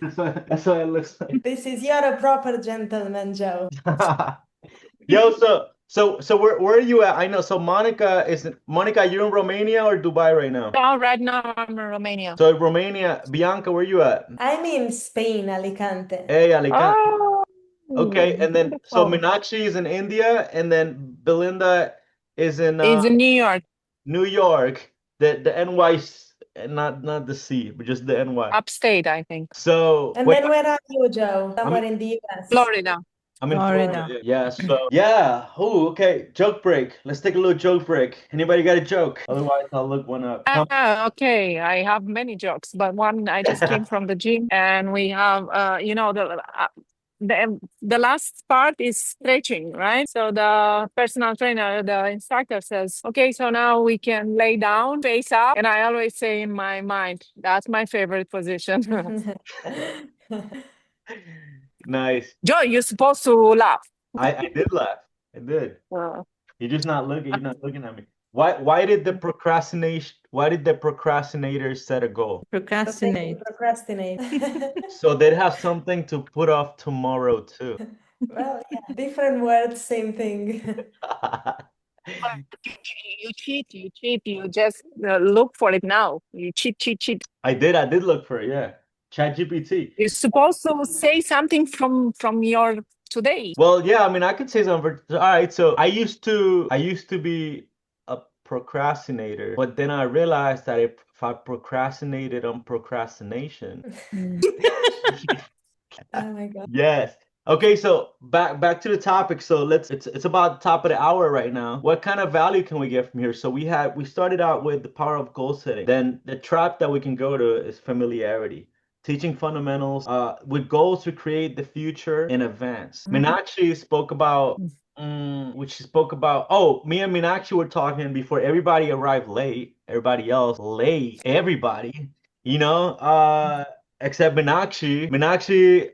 That's what it looks like. You're a proper gentleman, Joe. Yo, so where are you at? I know. So Monica, you're in Romania or Dubai right now? Oh, right now I'm in Romania. So Romania, Bianca, where you at? I'm in Spain, Alicante. Hey, Alicante. Oh, okay, and then so Meenakshi is in India, and then Belinda is in Is in New York, New York, the NY, not the C, but just the NY. upstate, I think. So And wait, then where are you, Joe? I'm Somewhere in the US. Florida. I'm in Florida. Florida. Yeah. So yeah. Oh, okay. Joke break. Let's take a little joke break. Anybody got a joke? Otherwise, I'll look one up. Okay. I have many jokes, but one, I just came from the gym and we have, the last part is stretching, right? So the personal trainer, the instructor says, okay, so now we can lay down, face up. And I always say in my mind, that's my favorite position. Nice. Joe, you're supposed to laugh. I did laugh. I did. Uh, You're just not looking. You're not looking at me. Why did the procrastinator set a goal? Procrastinate. Procrastinate. So they'd have something to put off tomorrow too. Well, yeah, different words, same thing. you cheat, you just look for it now. You cheat. I did look for it, yeah. ChatGPT. You're supposed to say something from your today. Well, yeah, I mean, I could say something. All right, so I used to be a procrastinator, but then I realized that if I procrastinated on procrastination, Oh my God. yes. Okay, so back to the topic. So it's about the top of the hour right now. What kind of value can we get from here? So we started out with the power of goal setting. Then the trap that we can go to is familiarity. Teaching fundamentals with goals to create the future in advance. Meenakshi spoke about me and Meenakshi were talking before everybody arrived late, everybody else late, everybody, except Meenakshi. Meenakshi,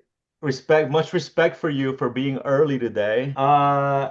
much respect for you for being early today.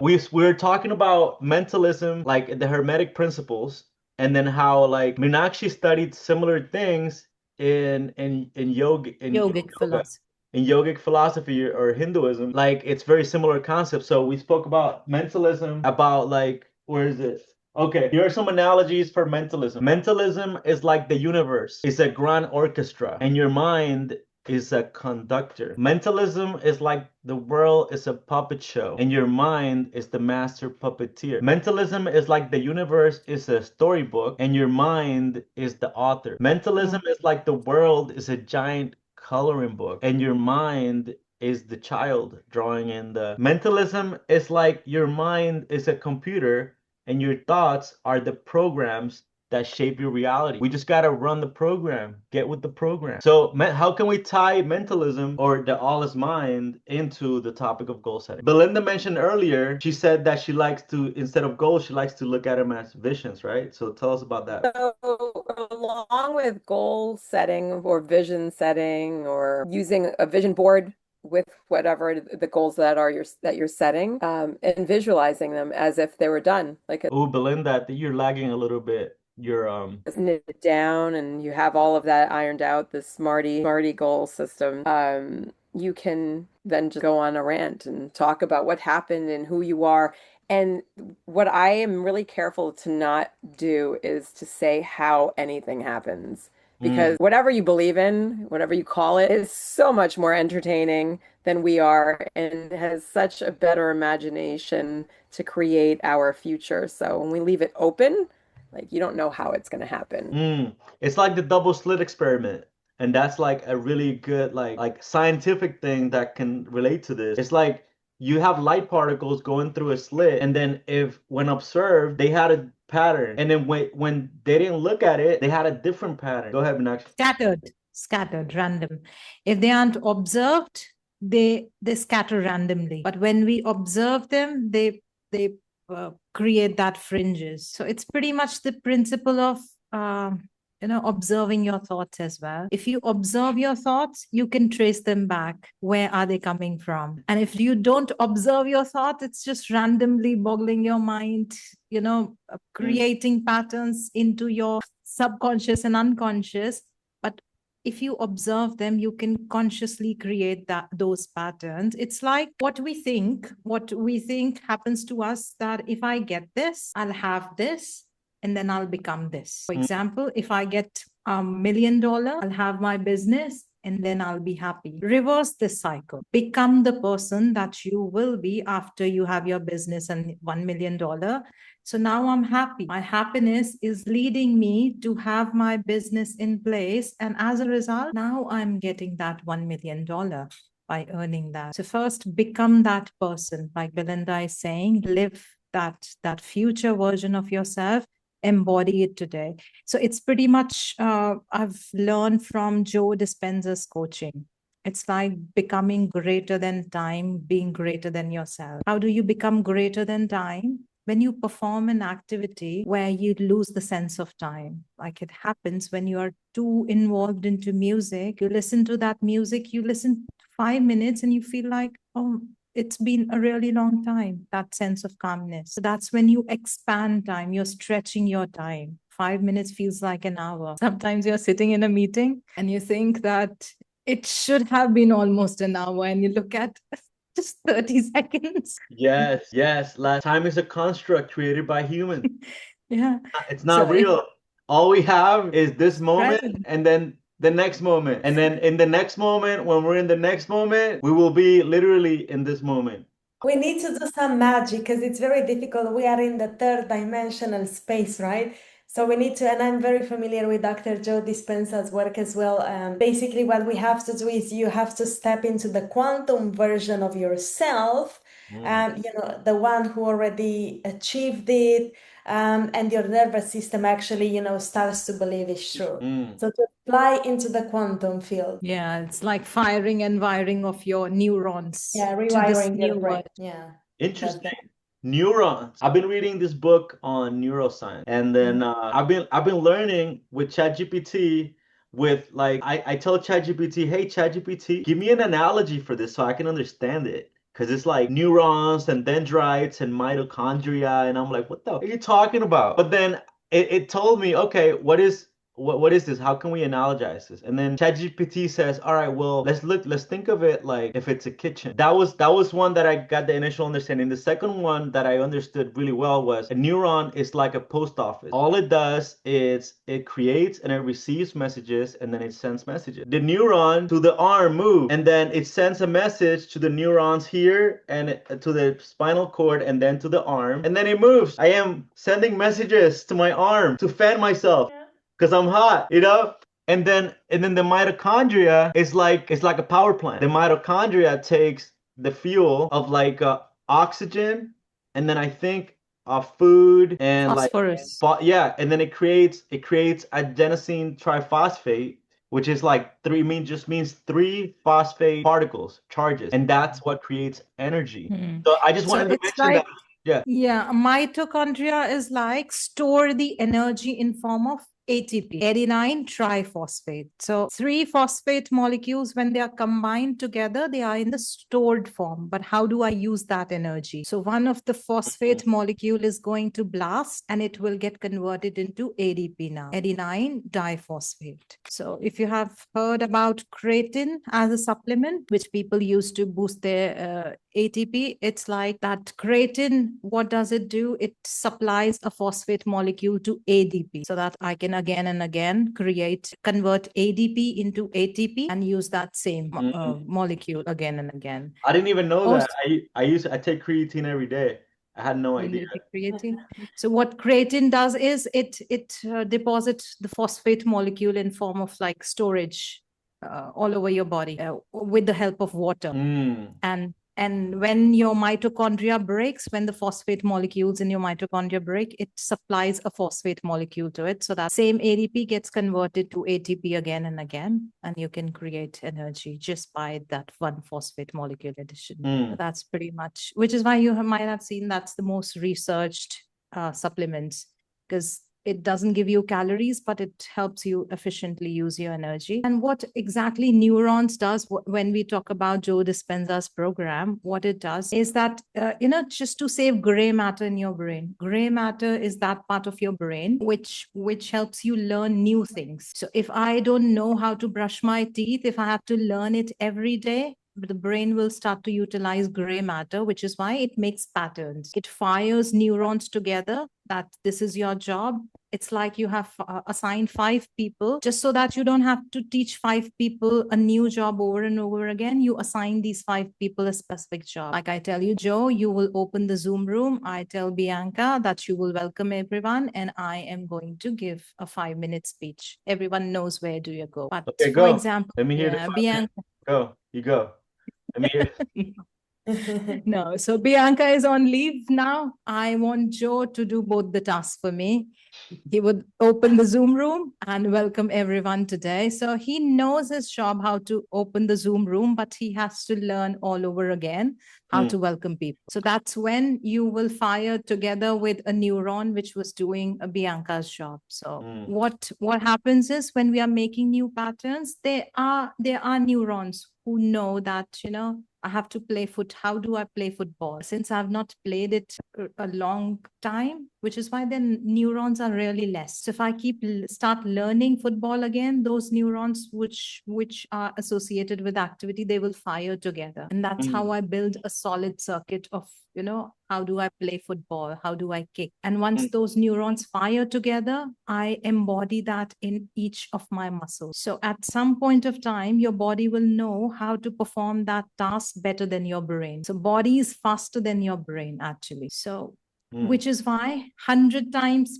We were talking about mentalism, like the Hermetic principles, and then how like Meenakshi studied similar things in Yogic philosophy. in yogic philosophy or Hinduism. Like it's very similar concepts. So we spoke about mentalism, about like where is it? Okay, here are some analogies for mentalism. Mentalism is like the universe. It's a grand orchestra, and your mind is a conductor. Mentalism is like the world is a puppet show and your mind is the master puppeteer. Mentalism is like the universe is a storybook and your mind is the author. Mentalism is like the world is a giant coloring book and your mind is the child drawing in the. Mentalism is like your mind is a computer and your thoughts are the programs that shape your reality. We just got to run the program, get with the program. So how can we tie mentalism or the all is mind into the topic of goal setting? Belinda mentioned earlier, she said that she likes to, instead of goals, she likes to look at them as visions, right? So tell us about that. So along with goal setting or vision setting or using a vision board with whatever the goals that you're setting, and visualizing them as if they were done. Oh, Belinda, I think you're lagging a little bit. You're knit down and you have all of that ironed out, the smarty goal system. You can then just go on a rant and talk about what happened and who you are. And what I am really careful to not do is to say how anything happens. Because whatever you believe in, whatever you call it, is so much more entertaining than we are and has such a better imagination to create our future. So when we leave it open, like you don't know how it's going to happen. It's like the double slit experiment. And that's like a really good like scientific thing that can relate to this. It's like you have light particles going through a slit, and then when observed, they had a pattern. And then when they didn't look at it, they had a different pattern. Go ahead, Meenakshi. Scattered, random. If they aren't observed, they scatter randomly. But when we observe them, they create that fringes. So it's pretty much the principle of observing your thoughts as well. If you observe your thoughts, you can trace them back. Where are they coming from? And if you don't observe your thoughts, it's just randomly boggling your mind, creating patterns into your subconscious and unconscious. But if you observe them, you can consciously create those patterns. It's like what we think happens to us, that if I get this, I'll have this, and then I'll become this. For example, if I get $1 million, I'll have my business, and then I'll be happy. Reverse this cycle. Become the person that you will be after you have your business and $1 million. So now I'm happy. My happiness is leading me to have my business in place. And as a result, now I'm getting that $1 million by earning that. So first become that person, like Belinda is saying, live that future version of yourself, embody it today. So it's pretty much, I've learned from Joe Dispenza's coaching. It's like becoming greater than time, being greater than yourself. How do you become greater than time? When you perform an activity where you lose the sense of time, like it happens when you are too involved into music, you listen to that music, you listen 5 minutes and you feel like, oh, it's been a really long time, that sense of calmness. So that's when you expand time, you're stretching your time. 5 minutes feels like an hour. Sometimes you're sitting in a meeting and you think that it should have been almost an hour, and you look at just 30 seconds. Yes, yes. Time is a construct created by humans. Yeah. It's not real. All we have is this moment Present. and then the next moment. And then in the next moment, when we're in the next moment, we will be literally in this moment. We need to do some magic because it's very difficult. We are in the third dimensional space, right? So we need to, and I'm very familiar with Dr. Joe Dispenza's work as well. Basically, what we have to do is you have to step into the quantum version of yourself, the one who already achieved it, and your nervous system actually, starts to believe it's true. So to fly into the quantum field. Yeah, it's like firing and wiring of your neurons. Yeah, to this rewiring your new brain. world. Yeah. Interesting. Neurons. I've been reading this book on neuroscience, and then I've been learning with ChatGPT. With like, I tell ChatGPT, hey ChatGPT, give me an analogy for this so I can understand it. Because it's like neurons and dendrites and mitochondria, and I'm like, what the are you talking about? But then it told me, okay, what is this? How can we analogize this? And then ChatGPT says, all right, well, let's think of it like if it's a kitchen. That was one that I got the initial understanding. The second one that I understood really well was a neuron is like a post office. All it does is it creates and it receives messages and then it sends messages. The neuron to the arm moves and then it sends a message to the neurons here and to the spinal cord and then to the arm and then it moves. I am sending messages to my arm to fan myself. Because I'm hot, and then the mitochondria is like a power plant. The mitochondria takes the fuel of like oxygen, and then I think food and Phosphorus. and then it creates adenosine triphosphate, which is like just means 3 phosphate particles, charges, and that's what creates energy. So I just wanted to mention that. Yeah, mitochondria is like store the energy in form of ATP, adenine triphosphate. So 3 phosphate molecules, when they are combined together, they are in the stored form. But how do I use that energy? So one of the phosphate molecule is going to blast and it will get converted into ADP now, adenine diphosphate. So if you have heard about creatine as a supplement, which people use to boost their ATP, it's like that creatine, what does it do? It supplies a phosphate molecule to ADP so that I can again and again convert ADP into ATP and use that same molecule again and again. I didn't even know that. I take creatine every day. I had no idea. Creatine. So what creatine does is it deposits the phosphate molecule in form of like storage all over your body with the help of water. And when your mitochondria breaks, when the phosphate molecules in your mitochondria break, it supplies a phosphate molecule to it. So that same ADP gets converted to ATP again and again, and you can create energy just by that one phosphate molecule addition. That's pretty much, which is why you might have seen that's the most researched supplements, because it doesn't give you calories, but it helps you efficiently use your energy. And what exactly neurons does when we talk about Joe Dispenza's program, what it does is that, just to save gray matter in your brain. Gray matter is that part of your brain which helps you learn new things. So if I don't know how to brush my teeth, if I have to learn it every day, the brain will start to utilize gray matter, which is why it makes patterns. It fires neurons together that this is your job. It's like you have assigned 5 people just so that you don't have to teach 5 people a new job over and over again. You assign these 5 people a specific job. Like I tell you, Joe, you will open the Zoom room. I tell Bianca that you will welcome everyone, and I am going to give a 5-minute speech. Everyone knows where do you go. But Okay, for go. example, Let me hear the yeah, 5 minutes. Bianca. Go. You go. Let me hear. No, so Bianca is on leave now. I want Joe to do both the tasks for me. He would open the Zoom room and welcome everyone today. So he knows his job, how to open the Zoom room, but he has to learn all over again how to welcome people. So that's when you will fire together with a neuron which was doing a Bianca's job. So what happens is when we are making new patterns, there are neurons who know that, I have to play how do I play football? Since I've not played it a long time, which is why then neurons are really less. So if I start learning football again, those neurons which are associated with activity, they will fire together. And that's how I build a solid circuit of, how do I play football? How do I kick? And once those neurons fire together, I embody that in each of my muscles. So at some point of time, your body will know how to perform that task better than your brain. So body is faster than your brain, actually. So which is why 100 times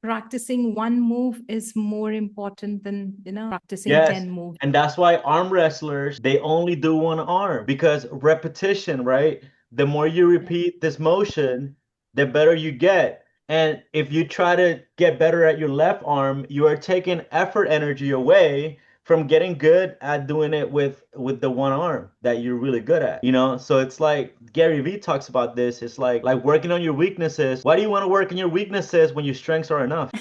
practicing one move is more important than, practicing 10 moves. And that's why arm wrestlers, they only do one arm because repetition, right? The more you repeat this motion, the better you get. And if you try to get better at your left arm, you are taking effort energy away from getting good at doing it with the one arm that you're really good at, So it's like Gary Vee talks about this. It's like working on your weaknesses. Why do you want to work on your weaknesses when your strengths are enough?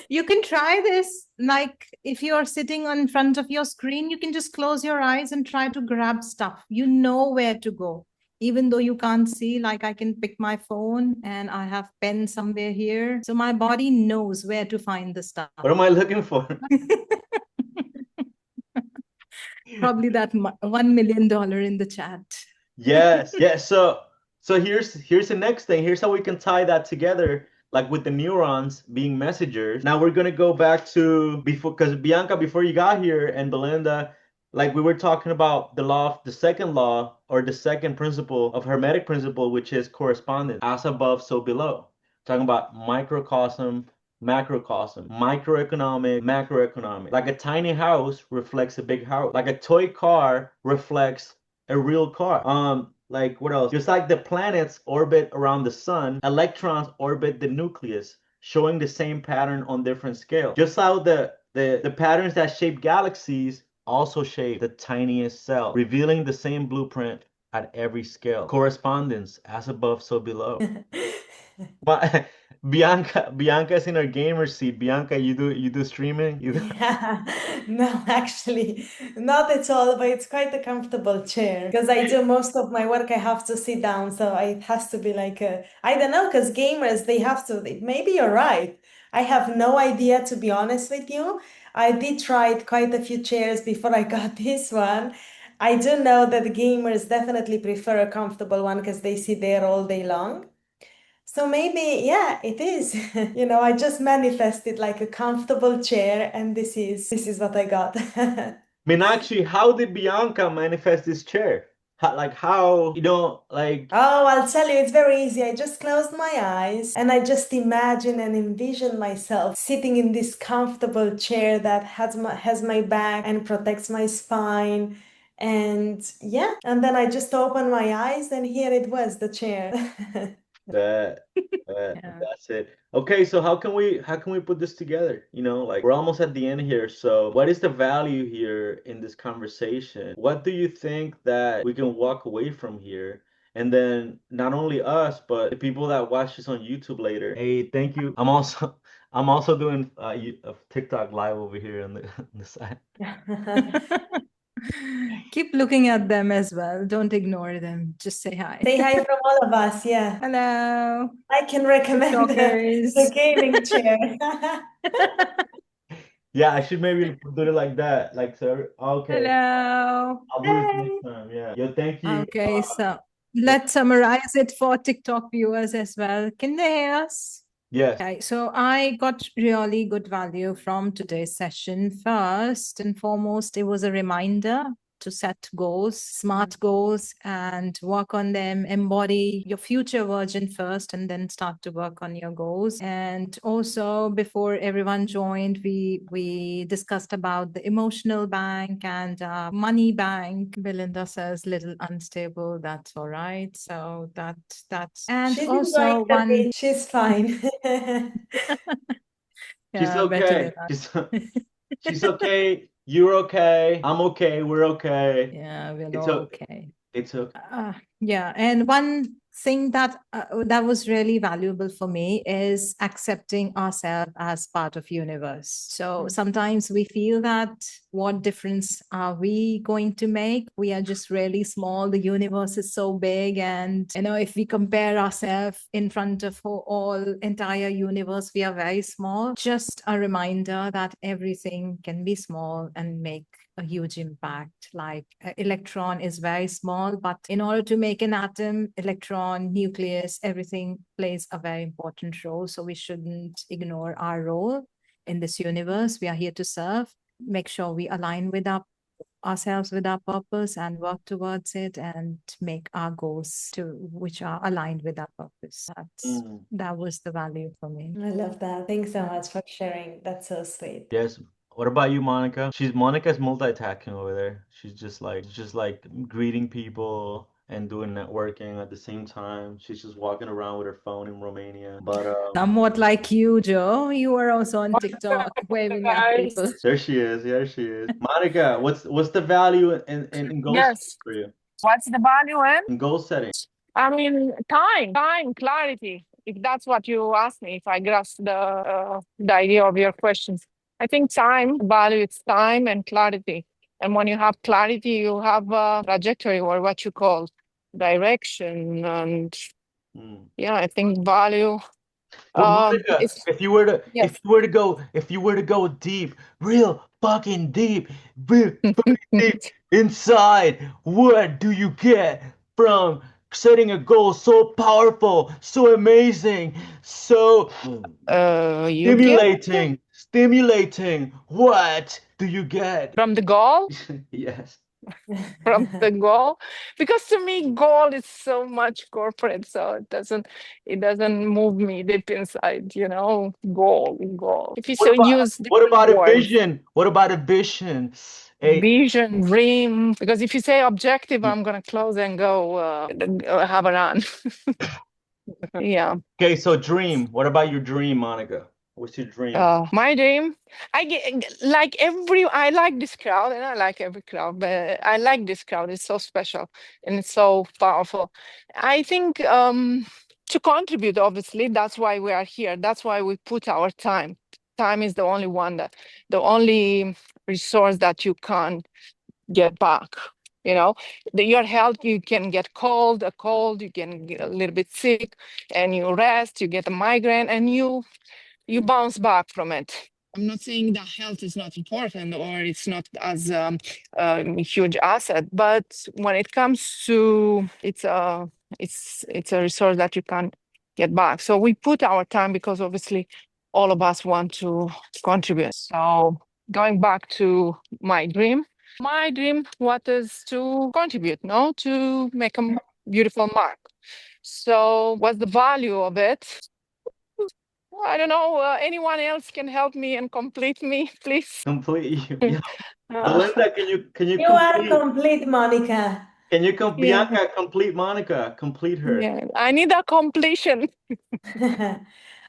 You can try this. Like if you are sitting in front of your screen, you can just close your eyes and try to grab stuff. You know where to go. Even though you can't see, like I can pick my phone and I have pen somewhere here. So my body knows where to find the stuff. What am I looking for? Probably that $1 million in the chat. Yes. So here's the next thing. Here's how we can tie that together, like with the neurons being messengers. Now we're gonna go back to because Bianca, before you got here, and Belinda, like we were talking about the second law or the second principle of Hermetic principle, which is correspondence, as above, so below. Talking about microcosm, macrocosm, microeconomic, macroeconomic. Like a tiny house reflects a big house. Like a toy car reflects a real car. Like what else? Just like the planets orbit around the sun, electrons orbit the nucleus, showing the same pattern on different scales. Just how the patterns that shape galaxies also shape the tiniest cell, revealing the same blueprint at every scale. Correspondence, as above, so below. But Bianca's in her gamer seat. Bianca, you do streaming? Yeah, no, actually, not at all, but it's quite a comfortable chair because I do most of my work, I have to sit down, so it has to be like I don't know, because gamers, they have to, maybe you're right. I have no idea, to be honest with you. I did try quite a few chairs before I got this one. I do know that gamers definitely prefer a comfortable one because they sit there all day long. So maybe, yeah, it is. I just manifested like a comfortable chair, and this is what I got. Meenakshi, how did Bianca manifest this chair? How, like... Oh, I'll tell you, it's very easy. I just closed my eyes and I just imagine and envision myself sitting in this comfortable chair that has my back and protects my spine. And yeah, and then I just opened my eyes and here it was, the chair. That's it. Okay, so how can we put this together? Like we're almost at the end here. So what is the value here in this conversation? What do you think that we can walk away from here? And then not only us, but the people that watch this on YouTube later. Hey, thank you. I'm also doing a TikTok live over here on the side. Keep looking at them as well. Don't ignore them. Just say hi. Say hi from all of us. Yeah. Hello. I can recommend the gaming chair. Yeah, I should maybe do it like that. Like, so, okay. Hello. I'll do this Hey. next time. Yeah. Yo, thank you. Okay, so Yeah. let's summarize it for TikTok viewers as well. Can they hear us? Yes. Okay, so I got really good value from today's session. First and foremost, it was a reminder to set goals, smart goals, and work on them. Embody your future version first, and then start to work on your goals. And also, before everyone joined, we discussed about the emotional bank and money bank. Belinda says little unstable. That's all right. So that's and She's enjoying also the one. beach. She's fine. She's Yeah, better okay. than us. She's okay. You're okay. I'm okay. We're okay. Yeah, we're It's all okay. okay. It's okay. Yeah, and one thing that was really valuable for me is accepting ourselves as part of universe. So sometimes we feel that what difference are we going to make? We are just really small. The universe is so big, and if we compare ourselves in front of all entire universe, we are very small. Just a reminder that everything can be small and make a huge impact. Like electron is very small, but in order to make an atom, electron, nucleus, everything plays a very important role. So we shouldn't ignore our role in this universe. We are here to serve. Make sure we align with ourselves with our purpose and work towards it, and make our goals which are aligned with our purpose. That was the value for me. I love that. Thanks so much for sharing. That's so sweet. Yes. What about you, Monica? Monica's multitasking over there. She's just like greeting people and doing networking at the same time. She's just walking around with her phone in Romania. But Somewhat like you, Joe. You were also on TikTok waving at Guys, people. there she is. There she is. Monica, what's the value in goal setting yes. for you? What's the value in? In goal setting. I mean, time, clarity. If that's what you asked me, if I grasp the idea of your questions, I think time value it's time and clarity. And when you have clarity, you have a trajectory, or what you call direction. And yeah, I think value. But Monica, It's if you were to yes. go deep, real fucking deep, real fucking deep inside, what do you get from setting a goal so powerful, so amazing, so You get stimulating? What do you get? from the goal. Yes. From the goal, because to me goal is so much corporate, so it doesn't move me deep inside, goal. If you What so about use different a words, vision? What about a vision? A vision, dream, because if you say objective, I'm gonna close and go have a run. Yeah. Okay, so dream. What about your dream, Monica? What's your dream? My dream, I like this crowd, and I like every crowd, but I like this crowd. It's so special and it's so powerful. I think to contribute, obviously, that's why we are here. That's why we put our time. Time is the only resource that you can't get back. Your health, you can get a cold, you can get a little bit sick, and you rest, you get a migraine, and you bounce back from it. I'm not saying that health is not important or it's not as a huge asset, but when it comes to it's a resource that you can't get back. So we put our time because obviously all of us want to contribute. So going back to my dream what is to contribute, no, to make a beautiful mark. So what's the value of it? I don't know. Anyone else can help me and complete me, please? Complete you. Yeah. Uh, Belinda, can you You are complete? complete, Monica. yeah, Bianca complete Monica? Complete her. yeah. I need a completion.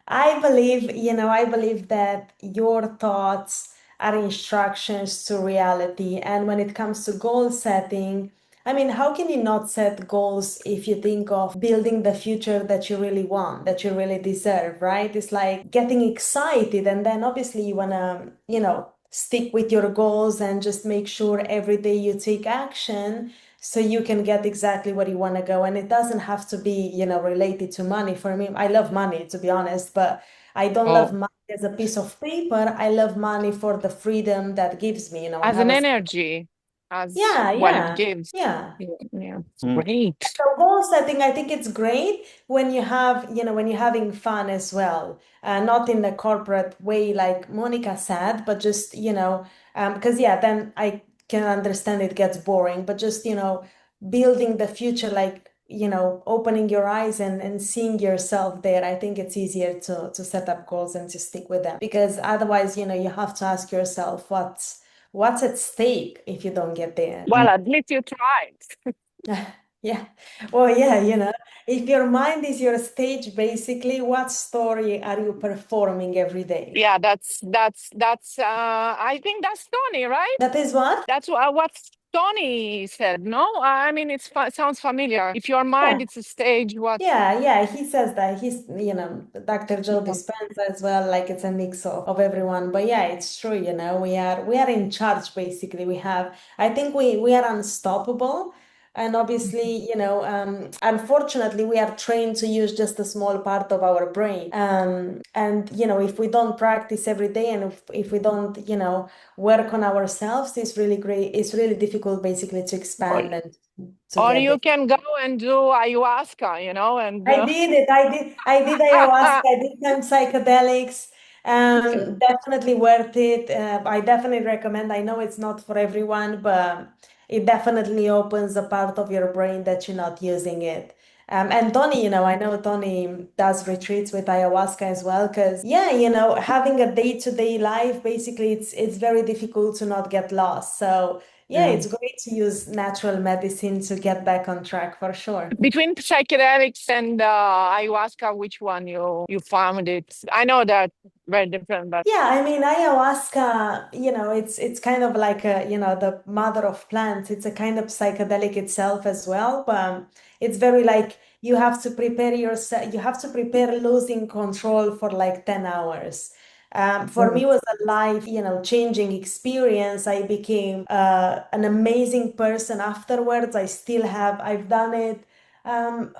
I believe that your thoughts are instructions to reality. And when it comes to goal setting, I mean, how can you not set goals if you think of building the future that you really want, that you really deserve, right? It's like getting excited, and then obviously you want to, stick with your goals and just make sure every day you take action. so you can get exactly where you want to go. And it doesn't have to be, related to money. For me, I love money, to be honest, but I don't love Oh, money as a piece of paper. I love money for the freedom that gives me. I as have an a energy, as yeah, what it yeah, gives. yeah. Yeah, it's Mm. great. So goal setting, I think it's great when you have, when you're having fun as well, not in a corporate way like Monica said, but just, because yeah, then I can understand it gets boring, but just, building the future, like, opening your eyes and seeing yourself there. I think it's easier to set up goals and to stick with them because otherwise, you have to ask yourself what's at stake if you don't get there. Well, at least you tried. Yeah. Well, yeah, if your mind is your stage, basically, what story are you performing every day? Yeah, that's I think that's Tony, right? That is what? That's what Tony said, no? I mean, sounds familiar. If your mind Yeah. it's a stage, what? Yeah, he says that he's, Dr. Joe Yeah. Dispenza as well, like it's a mix of everyone. But yeah, it's true, we are in charge basically. I think we are unstoppable. And obviously, unfortunately, we are trained to use just a small part of our brain. And if we don't practice every day and if we don't, work on ourselves, it's really great. It's really difficult basically to Or, expand and to or get there. you can go and do ayahuasca, and I did it. I did ayahuasca. I did some psychedelics. Definitely worth it. I definitely recommend. I know it's not for everyone, but it definitely opens a part of your brain that you're not using it. And Tony, I know Tony does retreats with ayahuasca as well, because yeah, having a day-to-day life, basically it's very difficult to not get lost. So yeah, yeah. it's great to use natural medicine to get back on track for sure. Between psychedelics and ayahuasca, which one you found it? I know that very different, but Yeah, I mean, ayahuasca, it's kind of like the mother of plants. It's a kind of psychedelic itself as well, but it's very like you have to prepare losing control for like 10 hours. For me, it was a life, changing experience. I became an amazing person afterwards. I've done it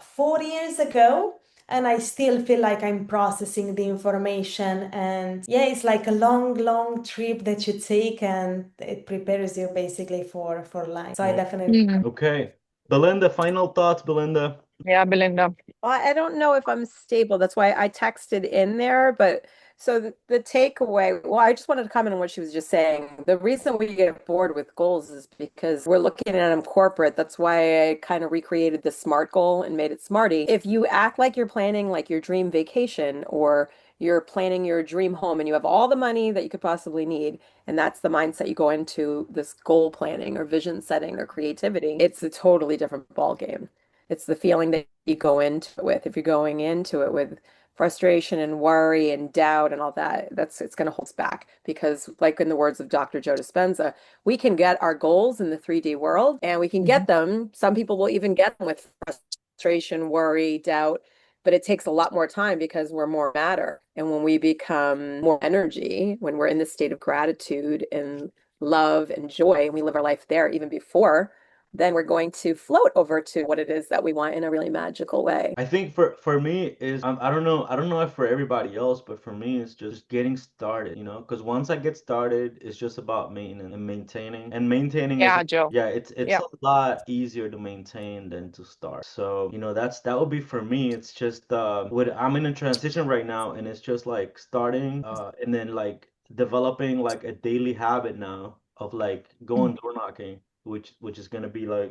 4 years ago and I still feel like I'm processing the information. And yeah, it's like a long, long trip that you take, and it prepares you basically for life. So I definitely. Okay. Belinda, final thoughts, Belinda. yeah, Belinda. Well, I don't know if I'm stable. That's why I texted in there. But so the takeaway, well, I just wanted to comment on what she was just saying. The reason we get bored with goals is because we're looking at them corporate. That's why I kind of recreated the SMART goal and made it SMARTY. If you act like you're planning like your dream vacation or you're planning your dream home and you have all the money that you could possibly need, and that's the mindset you go into this goal planning or vision setting or creativity, it's a totally different ball game. It's the feeling that you go into it with. If you're going into it with frustration and worry and doubt and all that, it's going to hold us back because, like in the words of Dr. Joe Dispenza, we can get our goals in the 3D world and we can get them. Some people will even get them with frustration, worry, doubt, but it takes a lot more time because we're more matter. And when we become more energy, when we're in this state of gratitude and love and joy, and we live our life there even before, then we're going to float over to what it is that we want in a really magical way. I think for me is I don't know if for everybody else, but for me it's just getting started, because once I get started, it's just about maintenance and maintaining is Yeah, Joe. yeah, it's Yeah. a lot easier to maintain than to start. So that would be for me. It's just I'm in a transition right now, and it's just like starting and then like developing like a daily habit now of like going door knocking, which is gonna be like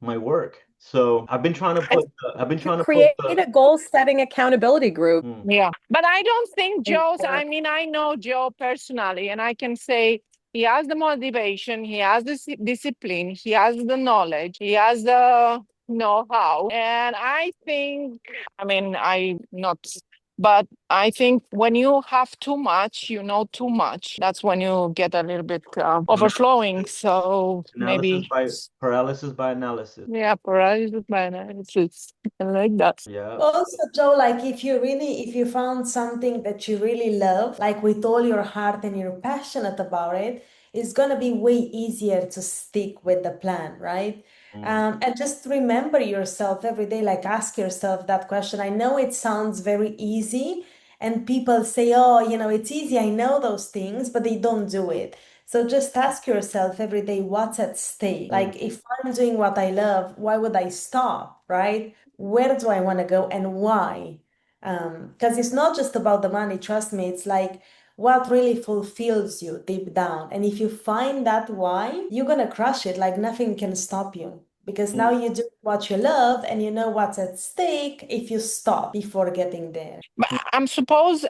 my work. So And I've been trying to put create a goal setting accountability group. Yeah. But I don't think Or I mean, I know Joe personally, and I can say he has the motivation, he has the discipline, he has the knowledge, he has the know-how. And I think, I mean, but I think when you have too much, you know too much. That's when you get a little bit overflowing. So analysis maybe, by paralysis by analysis. yeah, paralysis by analysis. I like that. Yeah. Also, Joe, like if you found something that you really love, like with all your heart and you're passionate about it, it's gonna be way easier to stick with the plan, right? And just remember yourself every day, like ask yourself that question. I know it sounds very easy, and people say, oh, it's easy, I know those things, but they don't do it. So just ask yourself every day, what's at stake? Like, if I'm doing what I love, why would I stop, right? Where do I want to go and why? Because it's not just about the money, trust me, it's like what really fulfills you deep down. And if you find that why, you're gonna crush it, like nothing can stop you. Because now you do what you love and you know what's at stake if you stop before getting there. But I suppose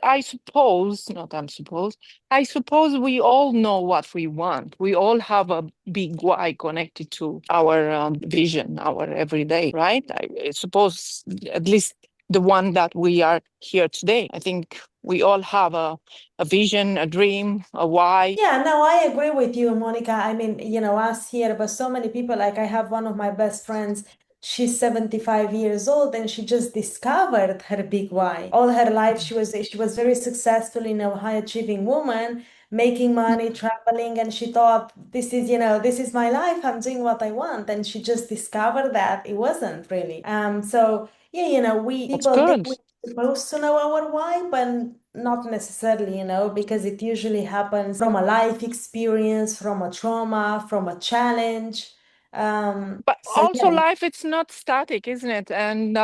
we all know what we want. We all have a big why connected to our vision, our everyday, right? I suppose at least the one that we are here today. I think we all have a vision, a dream, a why. Yeah, no, I agree with you, Monica. I mean, us here, but so many people, like I have one of my best friends, she's 75 years old and she just discovered her big why. All her life she was very successful, high achieving woman, making money, traveling, and she thought this is my life, I'm doing what I want. And she just discovered that it wasn't really. So yeah, we That's people think good. we're supposed to know our why, but not necessarily, because it usually happens from a life experience, from a trauma, from a challenge. But So also yeah. life, it's not static, isn't it? And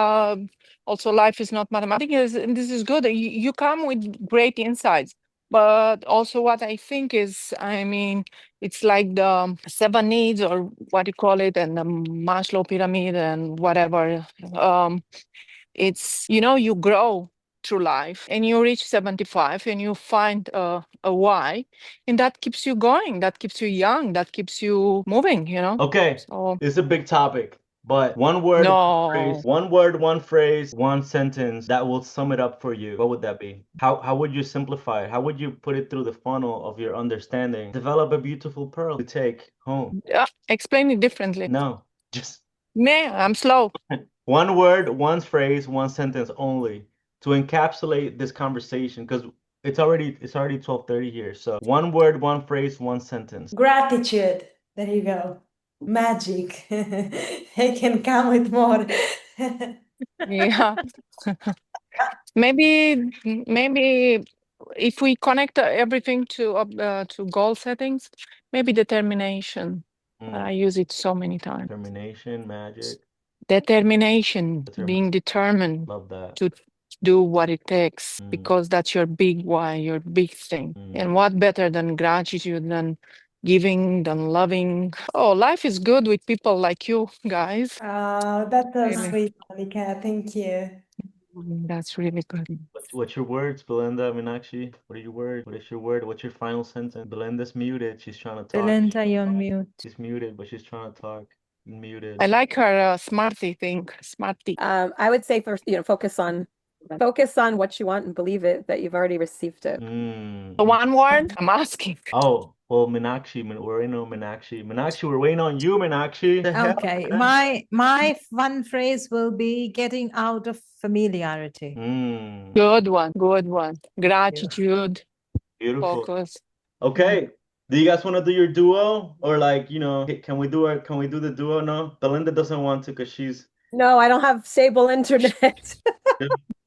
also life is not mathematics. And this is good. You come with great insights. But also what I think is, I mean, it's like the 7 needs or what you call it, and the Maslow pyramid and whatever. It's, you grow through life and you reach 75 and you find a why, and that keeps you going, that keeps you young, that keeps you moving, Okay, So it's a big topic, but one word, no, one phrase, one sentence that will sum it up for you. What would that be? How would you simplify it? How would you put it through the funnel of your understanding? Develop a beautiful pearl to take home. explain it differently. No, just Man, I'm slow. one word, one phrase, one sentence only to encapsulate this conversation, because it's already 12:30 here. So one word, one phrase, one sentence. Gratitude. There you go. Magic. They can come with more. Yeah. maybe if we connect everything to goal settings, maybe determination. I use it so many times. Determination, magic. Determination, being determined Love that. to do what it takes, because that's your big why, your big thing. And what better than gratitude, than giving, than loving? Oh, life is good with people like you guys. Oh, that's so Really. sweet, Monica. Thank you. That's really good. What's your words, Belinda, Meenakshi? What are your words? What is your word? What's your final sentence? Belinda's muted. She's trying to talk. Belinda, you're on mute. She's muted, but she's trying to talk. Muted. I like her smarty thing. Smarty. I would say first, focus on what you want and believe it, that you've already received it. So one word, I'm asking. Oh, well, Meenakshi, we're waiting on Meenakshi. Meenakshi, we're waiting on you, Meenakshi. Okay, my fun phrase will be getting out of familiarity. Good one. Gratitude. Beautiful. Focus. Okay. Do you guys want to do your duo, or can we do the duo? No, Belinda doesn't want to because she's. No, I don't have stable internet.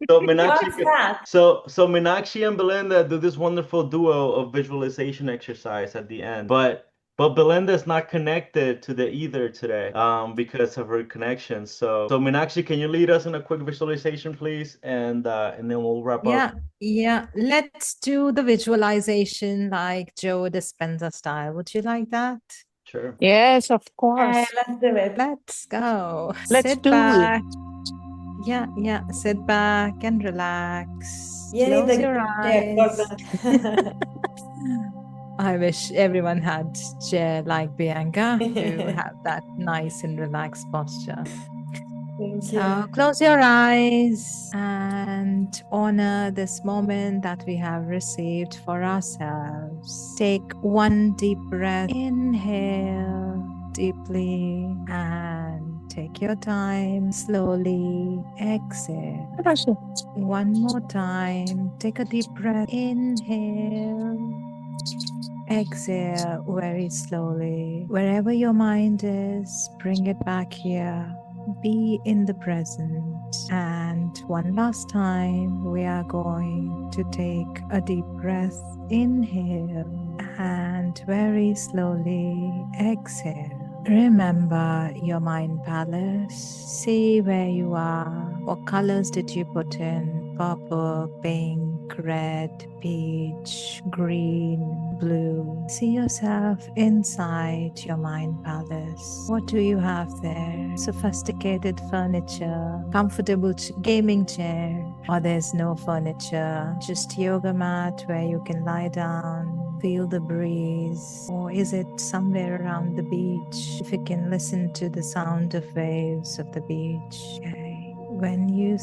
So Meenakshi, so Meenakshi and Belinda do this wonderful duo of visualization exercise at the end, but Belinda's not connected to the ether today, because of her connection. So Meenakshi, can you lead us in a quick visualization, please, and then we'll wrap up. Yeah. Let's do the visualization like Joe Dispenza style. Would you like that? Sure. Yes, of course. Let's do it. Let's go. Let's do it. Yeah. Sit back and relax. You need Close a your chair for eyes. that. I wish everyone had chair like Bianca to have that nice and relaxed posture. Thank So you. close your eyes and honor this moment that we have received for ourselves. Take one deep breath. Inhale deeply and take your time. Slowly exhale. One more time. Take a deep breath. Inhale. Exhale very slowly. Wherever your mind is, bring it back here. Be in the present. And one last time, we are going to take a deep breath. Inhale and very slowly exhale. Remember your mind palace. See where you are. What colors did you put in? Purple, pink, red, peach, green, blue. See yourself inside your mind palace. What do you have there? Sophisticated furniture, comfortable gaming chair, or there's no furniture, just yoga mat where you can lie down, feel the breeze, or is it somewhere around the beach? If you can listen to the sound of waves of the beach. Okay. When you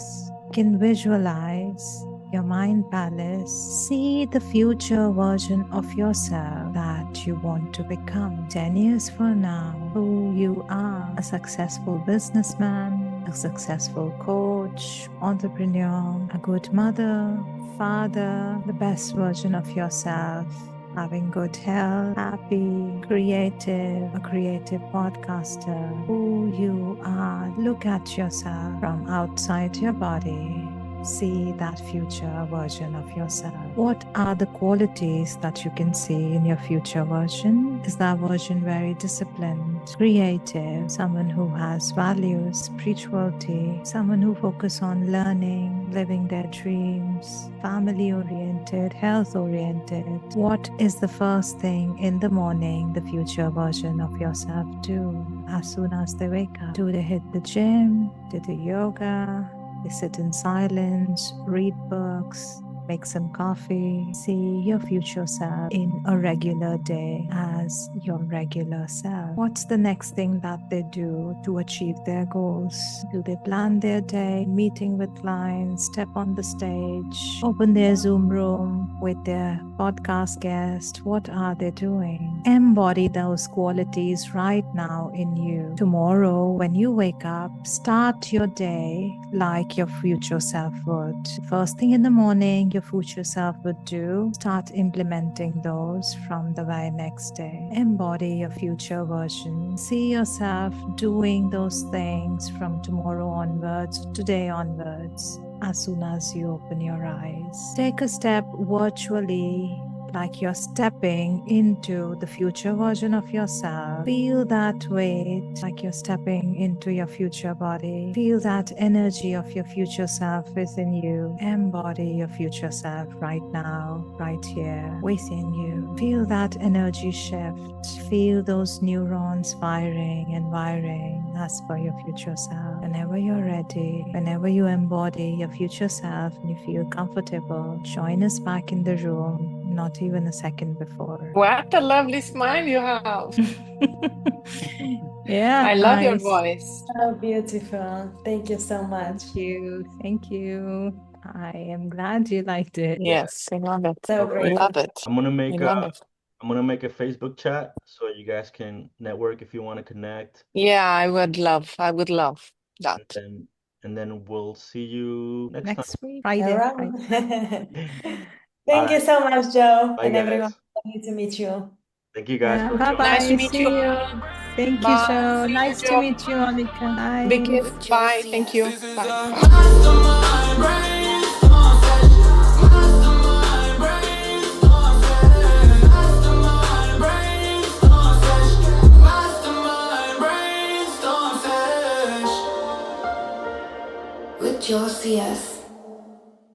can visualize your mind palace, see the future version of yourself that you want to become 10 years from now, who you are, a successful businessman, a successful coach, entrepreneur, a good mother, father, the best version of yourself, having good health, happy, creative, a creative podcaster, who you are. Look at yourself from outside your body. See that future version of yourself. What are the qualities that you can see in your future version? Is that version very disciplined, creative, someone who has values, spirituality, someone who focuses on learning, living their dreams, family-oriented, health-oriented? What is the first thing in the morning the future version of yourself do as soon as they wake up? Do they hit the gym? Do they yoga? They sit in silence, read books, make some coffee. See your future self in a regular day as your regular self. What's the next thing that they do to achieve their goals? Do they plan their day, meeting with clients, step on the stage, open their Zoom room with their podcast guest? What are they doing? Embody those qualities right now in you. Tomorrow, when you wake up, start your day like your future self would. First thing in the morning, your future self would do, start implementing those from the very next day. Embody your future version. See yourself doing those things from tomorrow onwards, today onwards, as soon as you open your eyes. Take a step virtually, like you're stepping into the future version of yourself. Feel that weight, like you're stepping into your future body. Feel that energy of your future self within you. Embody your future self right now, right here, within you. Feel that energy shift. Feel those neurons firing and wiring as per your future self. Whenever you're ready, whenever you embody your future self and you feel comfortable, join us back in the room. Not even a second before. What a lovely smile you have. Yeah, I love your voice. Oh, beautiful. Thank you so much. Thank you. Thank you. I am glad you liked it. Yes, I love it. So I great. love it. I'm gonna I make love it. a Facebook chat so you guys can network if you want to connect. Yeah, I would love that. And then we'll see you next time. Next week, Friday. Around. All Thank you right. so much, Joe, Bye, and everyone. guys. Lovely to meet you. Thank you guys Yeah, for bye joining. bye. Nice to meet See you. you. Thank you, Bye. Joe. See you, Nice to Joe. meet you, Monica. Bye. Big kiss. Bye. Thank you. This is Bye. a mastermind brain.